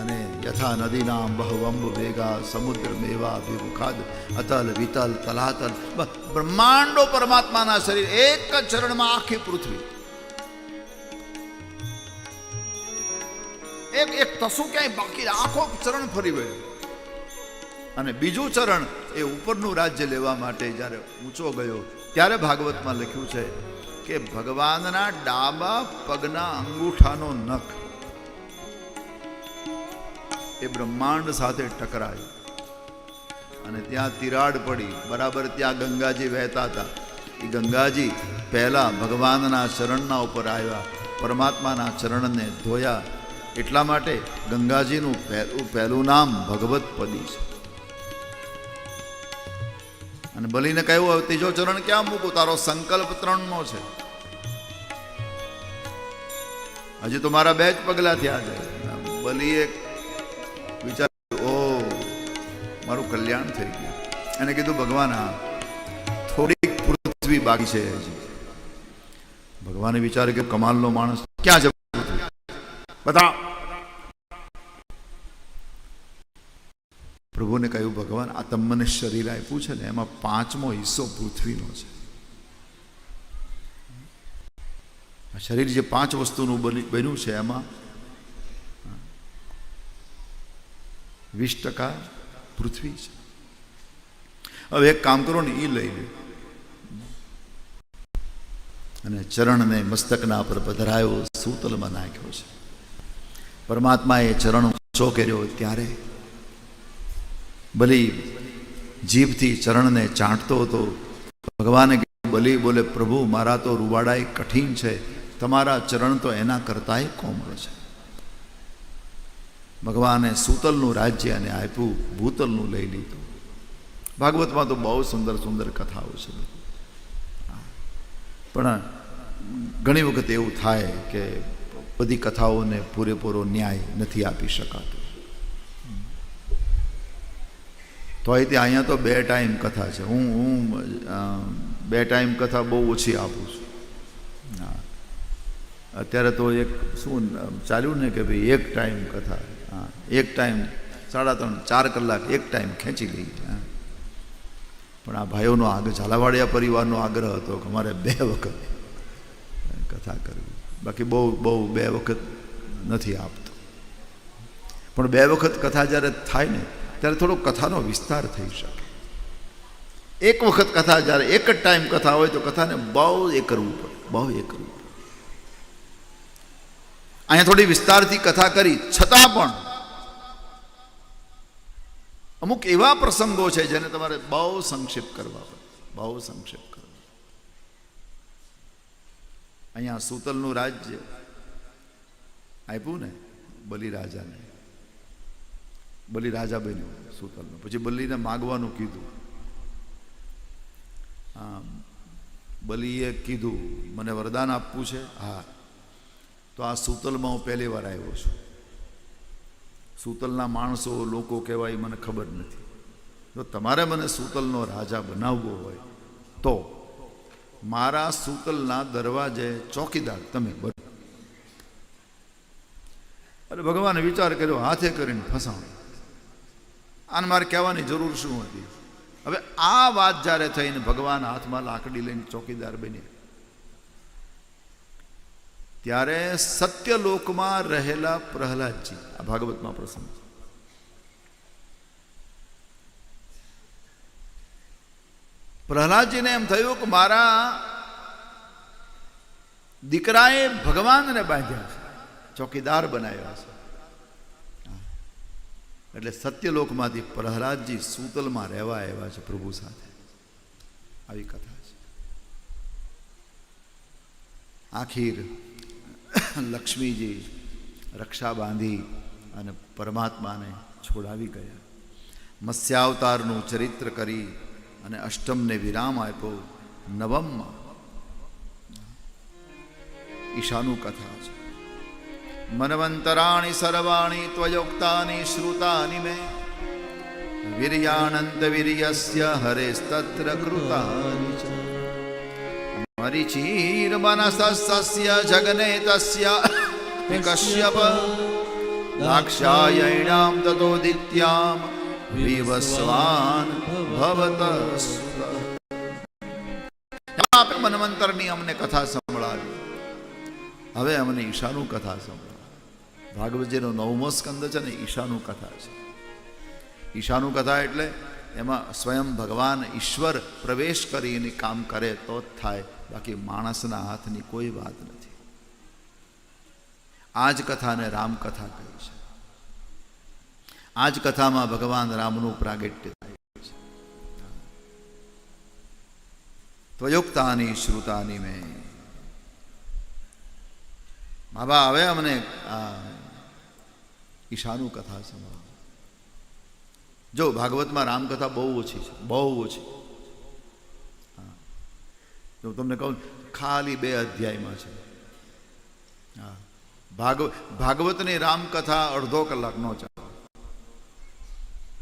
અને યથા નદીનામ બહવંબ વેગા સમુદ્ર મેવા વિમુખાદ અતલ વિતલ તલાતલ, બ્રહ્માંડો પરમાત્માના શરીર, એક જ ચરણમાં આખી પૃથ્વી. એક તસુ ક્યાંય બાકી, આખો ચરણ ફરી વળ્યો. અને બીજું ચરણ એ ઉપરનું રાજ્ય લેવા માટે જ્યારે ઊંચો ગયો ત્યારે ભાગવતમાં લખ્યું છે કે ભગવાનના ડાબા પગના અંગૂઠાનો નખ એ બ્રહ્માંડ સાથે ટકરાયો અને ત્યાં તિરાડ પડી. બરાબર ત્યાં ગંગાજી વહેતા હતા. એ ગંગાજી પહેલા ભગવાનના ચરણના ઉપર આવ્યા, પરમાત્માના ચરણને ધોયા. એટલા માટે ગંગાજીનું પહેલું નામ ભગવત પદી છે. અને બલીને કહ્યું, હવે ત્રીજો ચરણ ક્યાં મૂકું? તારો સંકલ્પ 3નો છે. હજી તો મારા 2 જ પગલા થયા છે. બલીએ વિચાર્યું, ઓ મારું કલ્યાણ થઈ ગયું. એને કીધું, ભગવાન આ થોડીક પૃથ્વી બાકી છે હજી. ભગવાને વિચાર્યું કે કમાલનો માણસ, ક્યાં છે પૃથ્વી? બતાવ. પ્રભુને કહ્યું, ભગવાન આ તમને શરીર આપ્યું છે ને એમાં 5મો હિસ્સો પૃથ્વીનો છે. શરીર જે 5 વસ્તુનું બન્યું છે એમાં 20% પૃથ્વી છે. હવે એક કામ કરો ને, એ લઈ લે. અને ચરણને મસ્તકના પર પધરાયો, સૂતલમાં નાખ્યો છે. પરમાત્માએ ચરણ ઊંચો કર્યો ત્યારે બલી જીભથી ચરણને ચાંટતો હતો. ભગવાને બલી બોલે, પ્રભુ મારા તો રૂવાડા કઠિન છે, તમારા ચરણ તો એના કરતાંય કોમળ છે. ભગવાને સૂતલનું રાજ્ય એને આપ્યું, ભૂતલનું લઈ લીધું. ભાગવતમાં તો બહુ સુંદર સુંદર કથાઓ છે. પણ ઘણી વખત એવું થાય કે બધી કથાઓને પૂરેપૂરો ન્યાય નથી આપી શકાતો. તો અહીંથી અહીંયા તો 2 ટાઈમ કથા છે. હું 2 ટાઈમ કથા બહુ ઓછી આપું છું. હા, અત્યારે તો એક શું ચાલ્યું ને કે ભાઈ 1 ટાઈમ કથા. હા, 1 ટાઈમ 3.5-4 કલાક 1 ટાઈમ ખેંચી લઈ. પણ આ ભાઈઓનો ઝાલાવાડિયા પરિવારનો આગ્રહ હતો કે અમારે 2 વખત કથા કરવી. બાકી બહુ 2 વખત નથી આપતો. પણ 2 વખત કથા જ્યારે થાય ને ત્યારે થોડો કથાનો વિસ્તાર થઈ શકે. 1 વખત કથા જ્યારે 1 જ ટાઈમ કથા હોય તો કથાને બહુ એ કરવું પડે, બહુ એ કરવું પડે. અહીંયા થોડી વિસ્તારથી કથા કરી છતાં પણ અમુક એવા પ્રસંગો છે જેને તમારે બહુ સંક્ષેપ કરવા પડે, બહુ સંક્ષેપ કરવા. અહીંયા સૂતલનું રાજ્ય આપ્યું ને બલિરાજાને. બલિરાજા બન્યો સૂતલનો. પછી બલિને માગવાનું કીધું. બલિએ કીધું, મને વરદાન આપવું છે. હા, તો આ સૂતલમાં હું પહેલી વાર આવ્યો છું. સૂતલના માણસો લોકો કહેવાય મને ખબર નથી. જો તમારે મને સૂતલનો રાજા બનાવવો હોય તો મારા સૂતલના દરવાજે ચોકીદાર તમે બનો. અને ભગવાને વિચાર કર્યો, હાથે કરીને ફસાણો. આને મારે કહેવાની જરૂર શું હતી? હવે આ વાત જ્યારે થઈને ભગવાન હાથમાં લાકડી લઈને ચોકીદાર બન્યા, ત્યારે સત્યલોકમાં રહેલા પ્રહલાદજી, આ ભાગવતમાં પ્રસંગ છે, પ્રહલાદજીને એમ થયું કે મારા દીકરાએ ભગવાનને બાંધ્યા છે, ચોકીદાર બનાવ્યા છે. એટલે સત્યલોકમાંથી પ્રહલાદજી સૂતલમાં રહેવા આવ્યા છે પ્રભુ સાથે. આવી કથા છે. આખીર લક્ષ્મીજી રક્ષા બાંધી અને પરમાત્માને છોડાવી ગયા. મત્સ્યાવતારનું ચરિત્ર કરી અને અષ્ટમને વિરામ આપ્યો. નવમમાં ઈશાનું કથા છે. મનવંતરાણી સર્વાણી ત્વયોક્તાની શ્રુતાની મે વીર્યાનંદ વીર્યસ્ય હરેસ્તત્ર કૃતાની ચ મરીચીર મનસસ્ય જગને તસ્ય કશ્યપ દાક્ષાયણામ તતોદિત્યામ વિવસ્વાન ભવત સુત. મનવંતરની અમને કથા સંભળાવી, હવે અમને ઈશાનું કથા સંભળાવી. ભાગવતજીનો 9મો સ્કંદ છે ને, ઈશાનું કથા છે. ઈશાનું કથા એટલે એમાં સ્વયં ભગવાન ઈશ્વર પ્રવેશ કરીને કામ કરે તો જ થાય, બાકી માણસના હાથની કોઈ વાત નથી. આ જ કથાને રામકથા કહી છે. આ જ કથામાં ભગવાન રામનું પ્રાગટ્ય થાય છે. ત્વયોક્તાની શ્રુતાની મેં. બાબા હવે અમને ઈશાનું કથા સંભળાવો. જો ભાગવતમાં રામકથા બહુ ઓછી છે, બહુ ઓછી. હા, જો તમને કહું ખાલી 2 અધ્યાયમાં છે. હા, ભાગવતની રામકથા અડધો કલાકનો ચાલે.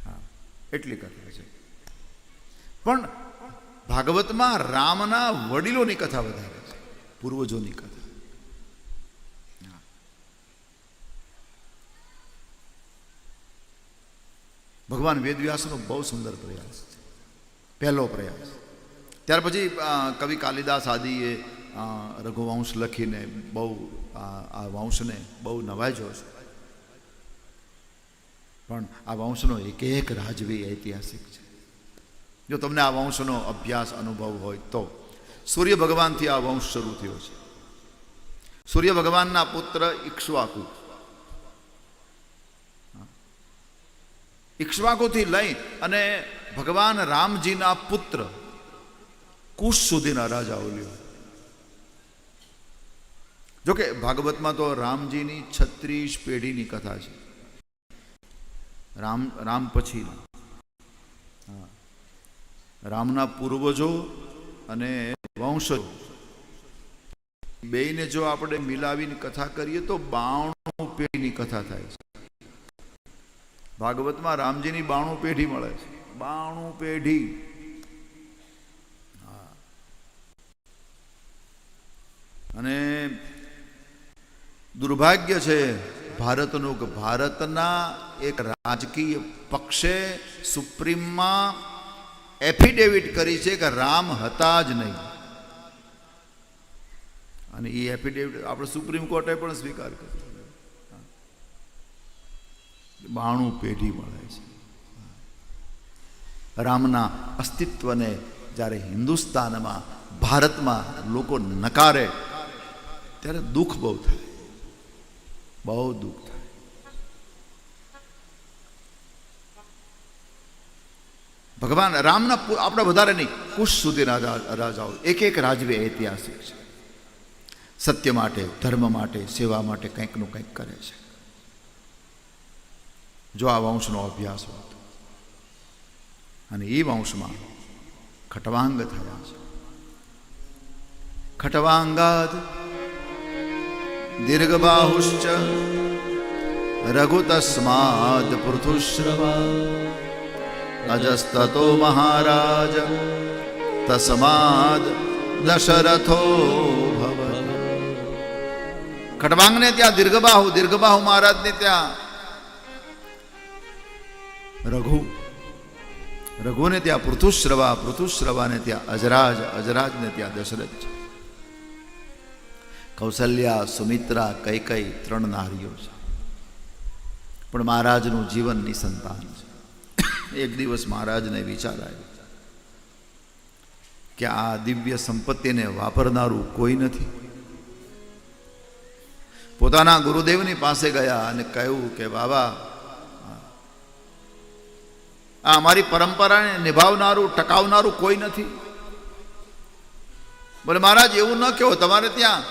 હા, એટલી કથા છે. પણ ભાગવતમાં રામના વડીલોની કથા વધારે છે, પૂર્વજોની કથા. ભગવાન વેદવ્યાસનો બહુ સુંદર પ્રયાસ છે, પહેલો પ્રયાસ. ત્યાર પછી કવિ કાલિદાસ આદિએ રઘુવંશ લખીને બહુ આ વંશને બહુ નવાજ્યો છે. પણ આ વંશનો એક એક રાજવી ઐતિહાસિક છે. જો તમને આ વંશનો અભ્યાસ અનુભવ હોય તો, સૂર્ય ભગવાનથી આ વંશ શરૂ થયો છે. સૂર્ય ભગવાનના પુત્ર ઇક્ષ્વાકુ, ઇક્ષ્વાકુથી લઈ અને ભગવાન રામજીના પુત્ર કુશ સુધીના રાજાઓ લ્યો. જોકે ભાગવતમાં તો રામજીની 36 પેઢીની કથા છે. રામ પછીના રામના પૂર્વજો અને વંશજો બેયને જો આપણે મિલાવીને કથા કરીએ તો 92 પેઢીની કથા થાય છે. ભાગવતમાં રામજીની 92 પેઢી મળે છે. 92 પેઢી. અને દુર્ભાગ્ય છે ભારતનું કે ભારતના એક રાજકીય પક્ષે સુપ્રીમમાં એફિડેવિટ કરી છે કે રામ હતા જ નહીં. અને એ એફિડેવિટ આપણે સુપ્રીમ કોર્ટે પણ સ્વીકાર કર્યો. 92 પેઢી મળે છે. રામના અસ્તિત્વને જ્યારે હિન્દુસ્તાનમાં, ભારતમાં લોકો નકારે ત્યારે દુઃખ બહુ થાય, બહુ દુઃખ થાય. ભગવાન રામના આપણે વધારે નહીં, કુશ સુધીના રાજાઓ એક એક રાજવી ઐતિહાસિક છે. સત્ય માટે, ધર્મ માટે, સેવા માટે કંઈકનું કંઈક કરે છે. જો આ વંશનો અભ્યાસ હોત. અને એ વંશમાં ખટવાંગ થયા છે. ખટવાંગાદ દીર્ઘબાહુશ્ચ રઘુતસ્માદ પૃથુશ્રવા અજસ્તતો મહારાજ તસ્માદ દશરથો ભવત. ખટવાંગને ત્યાં દીર્ઘબાહુ મહારાજને ત્યાં રઘુ રઘુને ત્યાં પૃથુશ્રવા, પૃથુશ્રવાને ત્યાં અજરાજ, અજરાજને ત્યાં દશરથ છે. કૌશલ્યા, સુમિત્રા, કૈકેયી 3 નારીઓ છે. પણ મહારાજનું જીવન નિસંતાન છે. એક દિવસ મહારાજને વિચાર આવ્યો કે આ દિવ્ય સંપત્તિને વાપરનારું કોઈ નથી. પોતાના ગુરુદેવની પાસે ગયા અને કહ્યું કે બાબા, આ અમારી પરંપરાને નિભાવનારું, ટકાવનારું કોઈ નથી. બોલે મહારાજ એવું ન કહો, તમારે ત્યાં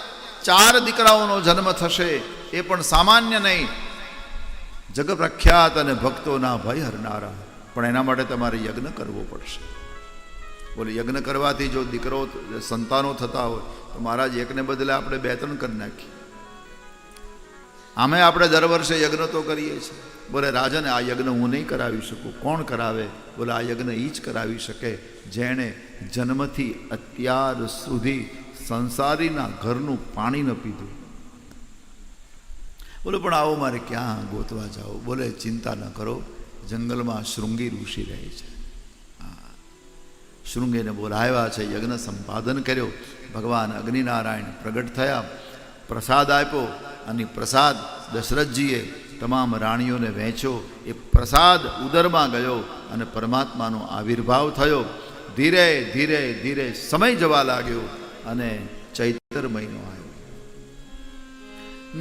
4 દીકરાઓનો જન્મ થશે, એ પણ સામાન્ય નહીં, જગ પ્રખ્યાત અને ભક્તોના ભય હરનારા. પણ એના માટે તમારે યજ્ઞ કરવો પડશે. બોલે યજ્ઞ કરવાથી જો દીકરો સંતાનો થતા હોય તો મહારાજ એકને બદલે આપણે 2-3 કરી નાખીએ. આમે આપણે દર વર્ષે યજ્ઞ તો કરીએ છીએ. બોલે રાજન, આ યજ્ઞ હું નહીં કરાવી શકું. કોણ કરાવે? બોલે આ યજ્ઞ એ જ કરાવી શકે જેણે જન્મથી અત્યાર સુધી સંસારીના ઘરનું પાણી ન પીધું. બોલે પણ આવો મારે ક્યાં ગોતવા જાઓ? બોલે ચિંતા ન કરો, જંગલમાં શૃંગી ઋષિ રહે છે. શૃંગીને બોલાવ્યા છે, યજ્ઞ સંપાદન કર્યો. ભગવાન અગ્નિનારાયણ પ્રગટ થયા, પ્રસાદ આપ્યો અને પ્રસાદ દશરથજીએ તમામ રાણીઓને વહેંચ્યો. એ પ્રસાદ ઉદરમાં ગયો અને પરમાત્માનો આવિર્ભાવ થયો. ધીરે ધીરે ધીરે સમય જવા લાગ્યો અને ચૈત્ર મહિનો આવ્યો.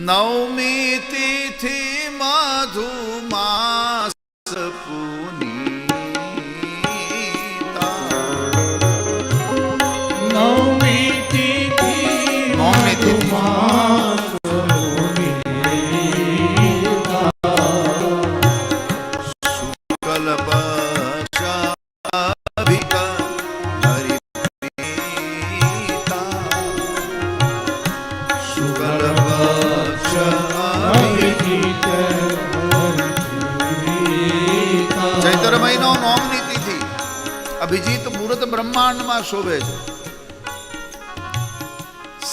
9મી તિથિ મધુમાસ પુનીતા. 9મી તિથિ મધુમાસ અભિજીત મુહૂર્ત બ્રહ્માંડમાં શોભે છે.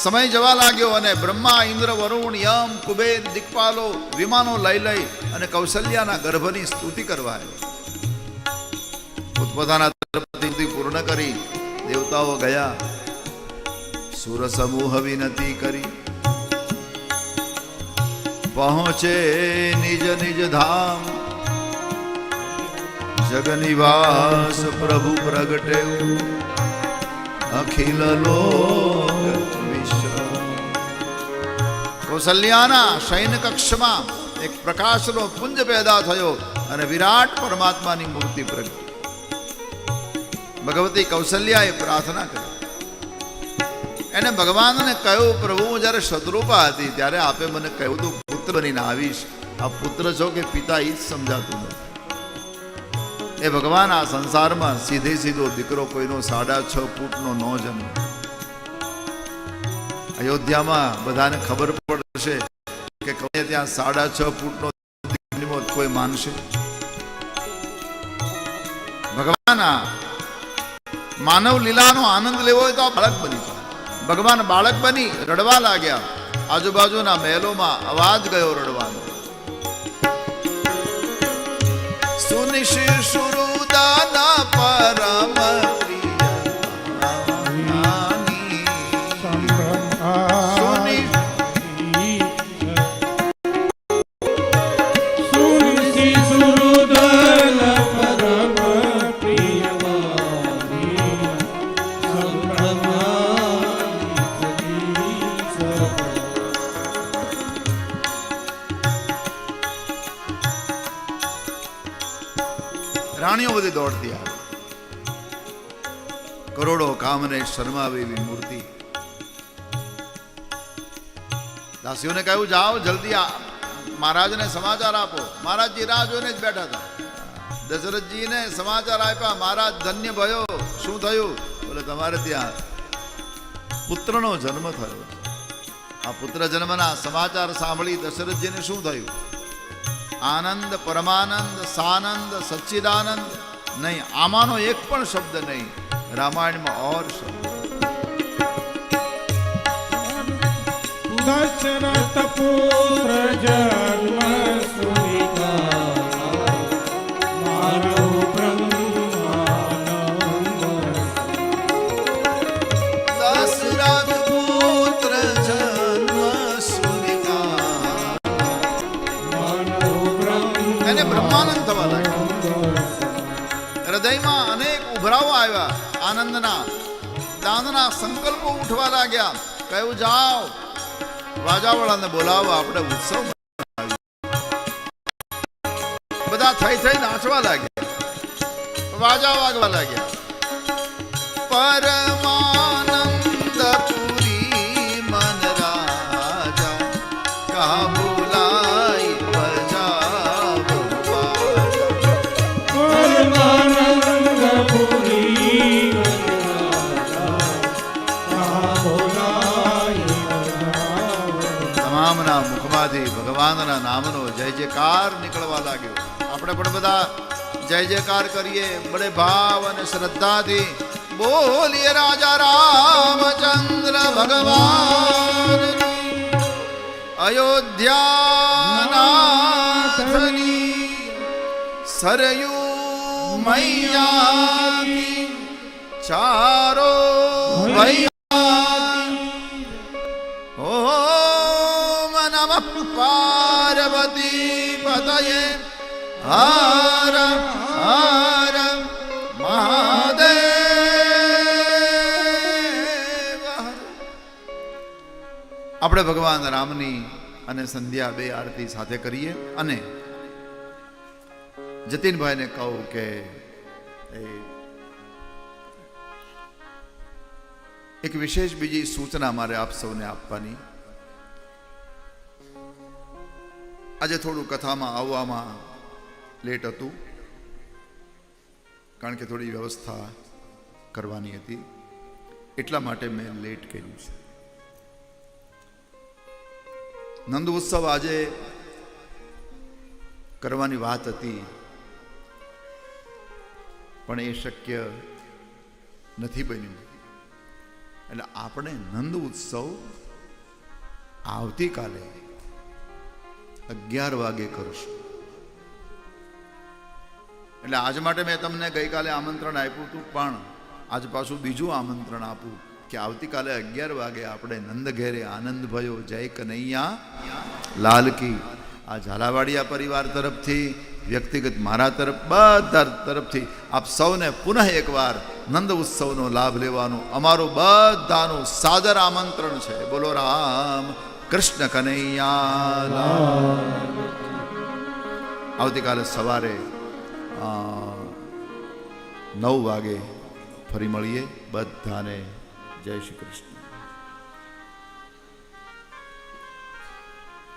સમય જવા લાગ્યો અને બ્રહ્મા, ઇન્દ્ર, વરુણ, યમ, કુબેર, દિક્પાલો વિમાનો લઈ લઈ અને કૌશલ્યાના ગર્ભની સ્તુતિ કરવા પોતપોતાના તરફથી પૂર્ણ કરી દેવતાઓ ગયા. સુર સમૂહ વિનતી કરી પહોંચે નિજ નિજ ધામ. જગનિવાસ પ્રભુ પ્રગટે અખિલ લોક વિશ્રામ. કૌશલ્યાના શયન કક્ષમાં એક પ્રકાશનો પુંજ પેદા થયો અને વિરાટ પરમાત્માની મૂર્તિ પ્રગટી. ભગવતી કૌશલ્યાએ પ્રાર્થના કરી. એને ભગવાનને કહ્યું, પ્રભુ હું જ્યારે શત્રુપા હતી ત્યારે આપે મને કહ્યું તું પુત્ર બનીને આવીશ. આ પુત્ર છો કે પિતા એ જ સમજાતું નથી. એ ભગવાન આ સંસારમાં સીધે સીધો દીકરો કોઈનો 6.5 ફૂટનો ન જન્મે. અયોધ્યામાં બધાને ખબર પડશે કે ત્યાં 6.5 ફૂટનો દીકરો કોઈ માનશે? ભગવાન આ માનવ લીલાનો આનંદ લેવો હોય તો આ બાળક બની જાય. ભગવાન બાળક બની રડવા લાગ્યા. આજુબાજુના મહેલોમાં અવાજ ગયો રડવાનો. સુનિશિશુરુદાના પરમ પ્રિય રાણીઓ બધી દોડતી આવી. કરોડો કામને શર્માવે એવી મૂર્તિ. દાસીઓને કહ્યું, જાઓ જલ્દી મહારાજને સમાચાર આપો. મહારાજજી રાહ જોઈને જ બેઠા હતા. દશરથજીને સમાચાર આપ્યા. મહારાજ ધન્ય ભયો. શું થયું? બોલે તમારે ત્યાં પુત્રનો જન્મ થયો. આ પુત્ર જન્મના સમાચાર સાંભળી દશરથજીને શું થયું? આનંદ, પરમાનંદ, સાનંદ, સચ્ચિદાનંદ નહીં. આમાંનો એક પણ શબ્દ નહીં. રામાયણમાં ઓર શબ્દ. દશરથ પુત્ર જન્મ સુનિતા મારો બ્રહ્મા તમામના સંકલ્પો ઉઠવા લાગ્યા. કહ્યું જાઓ વાજાવાળાને બોલાવો, આપણે ઉત્સવ મનાવીએ. બધા થઈ નાચવા લાગ્યા, વાજા વાગવા લાગ્યા. પરમાનંદ પુરી મન રાજા કહા બોલાઈ બજાવો પરમાનંદપુરી તમામના મુખમાંથી ભગવાનના નામનો જય જયકાર નીકળવા લાગ્યો. આપણે પણ બધા જય જયકાર કરીએ બડે ભાવ અને શ્રદ્ધાથી. બોલીએ રાજા રામચંદ્ર ભગવાનની, અયોધ્યાનાથની, સરયુ મૈયા કી, ચારો ભૈયા ઓમ નમઃ પાર્વતી પતયે હર હર મહાદેવ. આપણે ભગવાન રામની અને સંધ્યા બે આરતી સાથે કરીએ. અને જતીનભાઈને કહું કે એક વિશેષ બીજી સૂચના મારે આપ સૌને આપવાની. આજે થોડું કથામાં આવવામાં લેટ હતું, કારણ કે થોડી વ્યવસ્થા કરવાની હતી, એટલા માટે મેં લેટ કર્યું છે. નંદ ઉત્સવ આજે કરવાની વાત હતી, પણ એ શક્ય નથી બન્યું. એટલે આપણે નંદ ઉત્સવ આવતીકાલે 11 વાગે કરશું. એટલે આજ માટે મેં તમને ગઈકાલે આમંત્રણ આપ્યું હતું, પણ આજ પાછું બીજું આમંત્રણ આપું કે આવતીકાલે 11 વાગે આપણે નંદ ઘેરે આનંદ ભયો જય કનૈયા લાલ કી. આ ઝાલાવાડિયા પરિવાર તરફથી, વ્યક્તિગત મારા તરફ, બધા તરફથી આપ સૌને પુનઃ એકવાર નંદ ઉત્સવનો લાભ લેવાનું અમારું બધાનું સાદર આમંત્રણ છે. બોલો રામ કૃષ્ણ કનૈયા લાલ. આવતીકાલે સવારે 9 વાગે ફરી મળીએ. બધાને જય શ્રી કૃષ્ણ.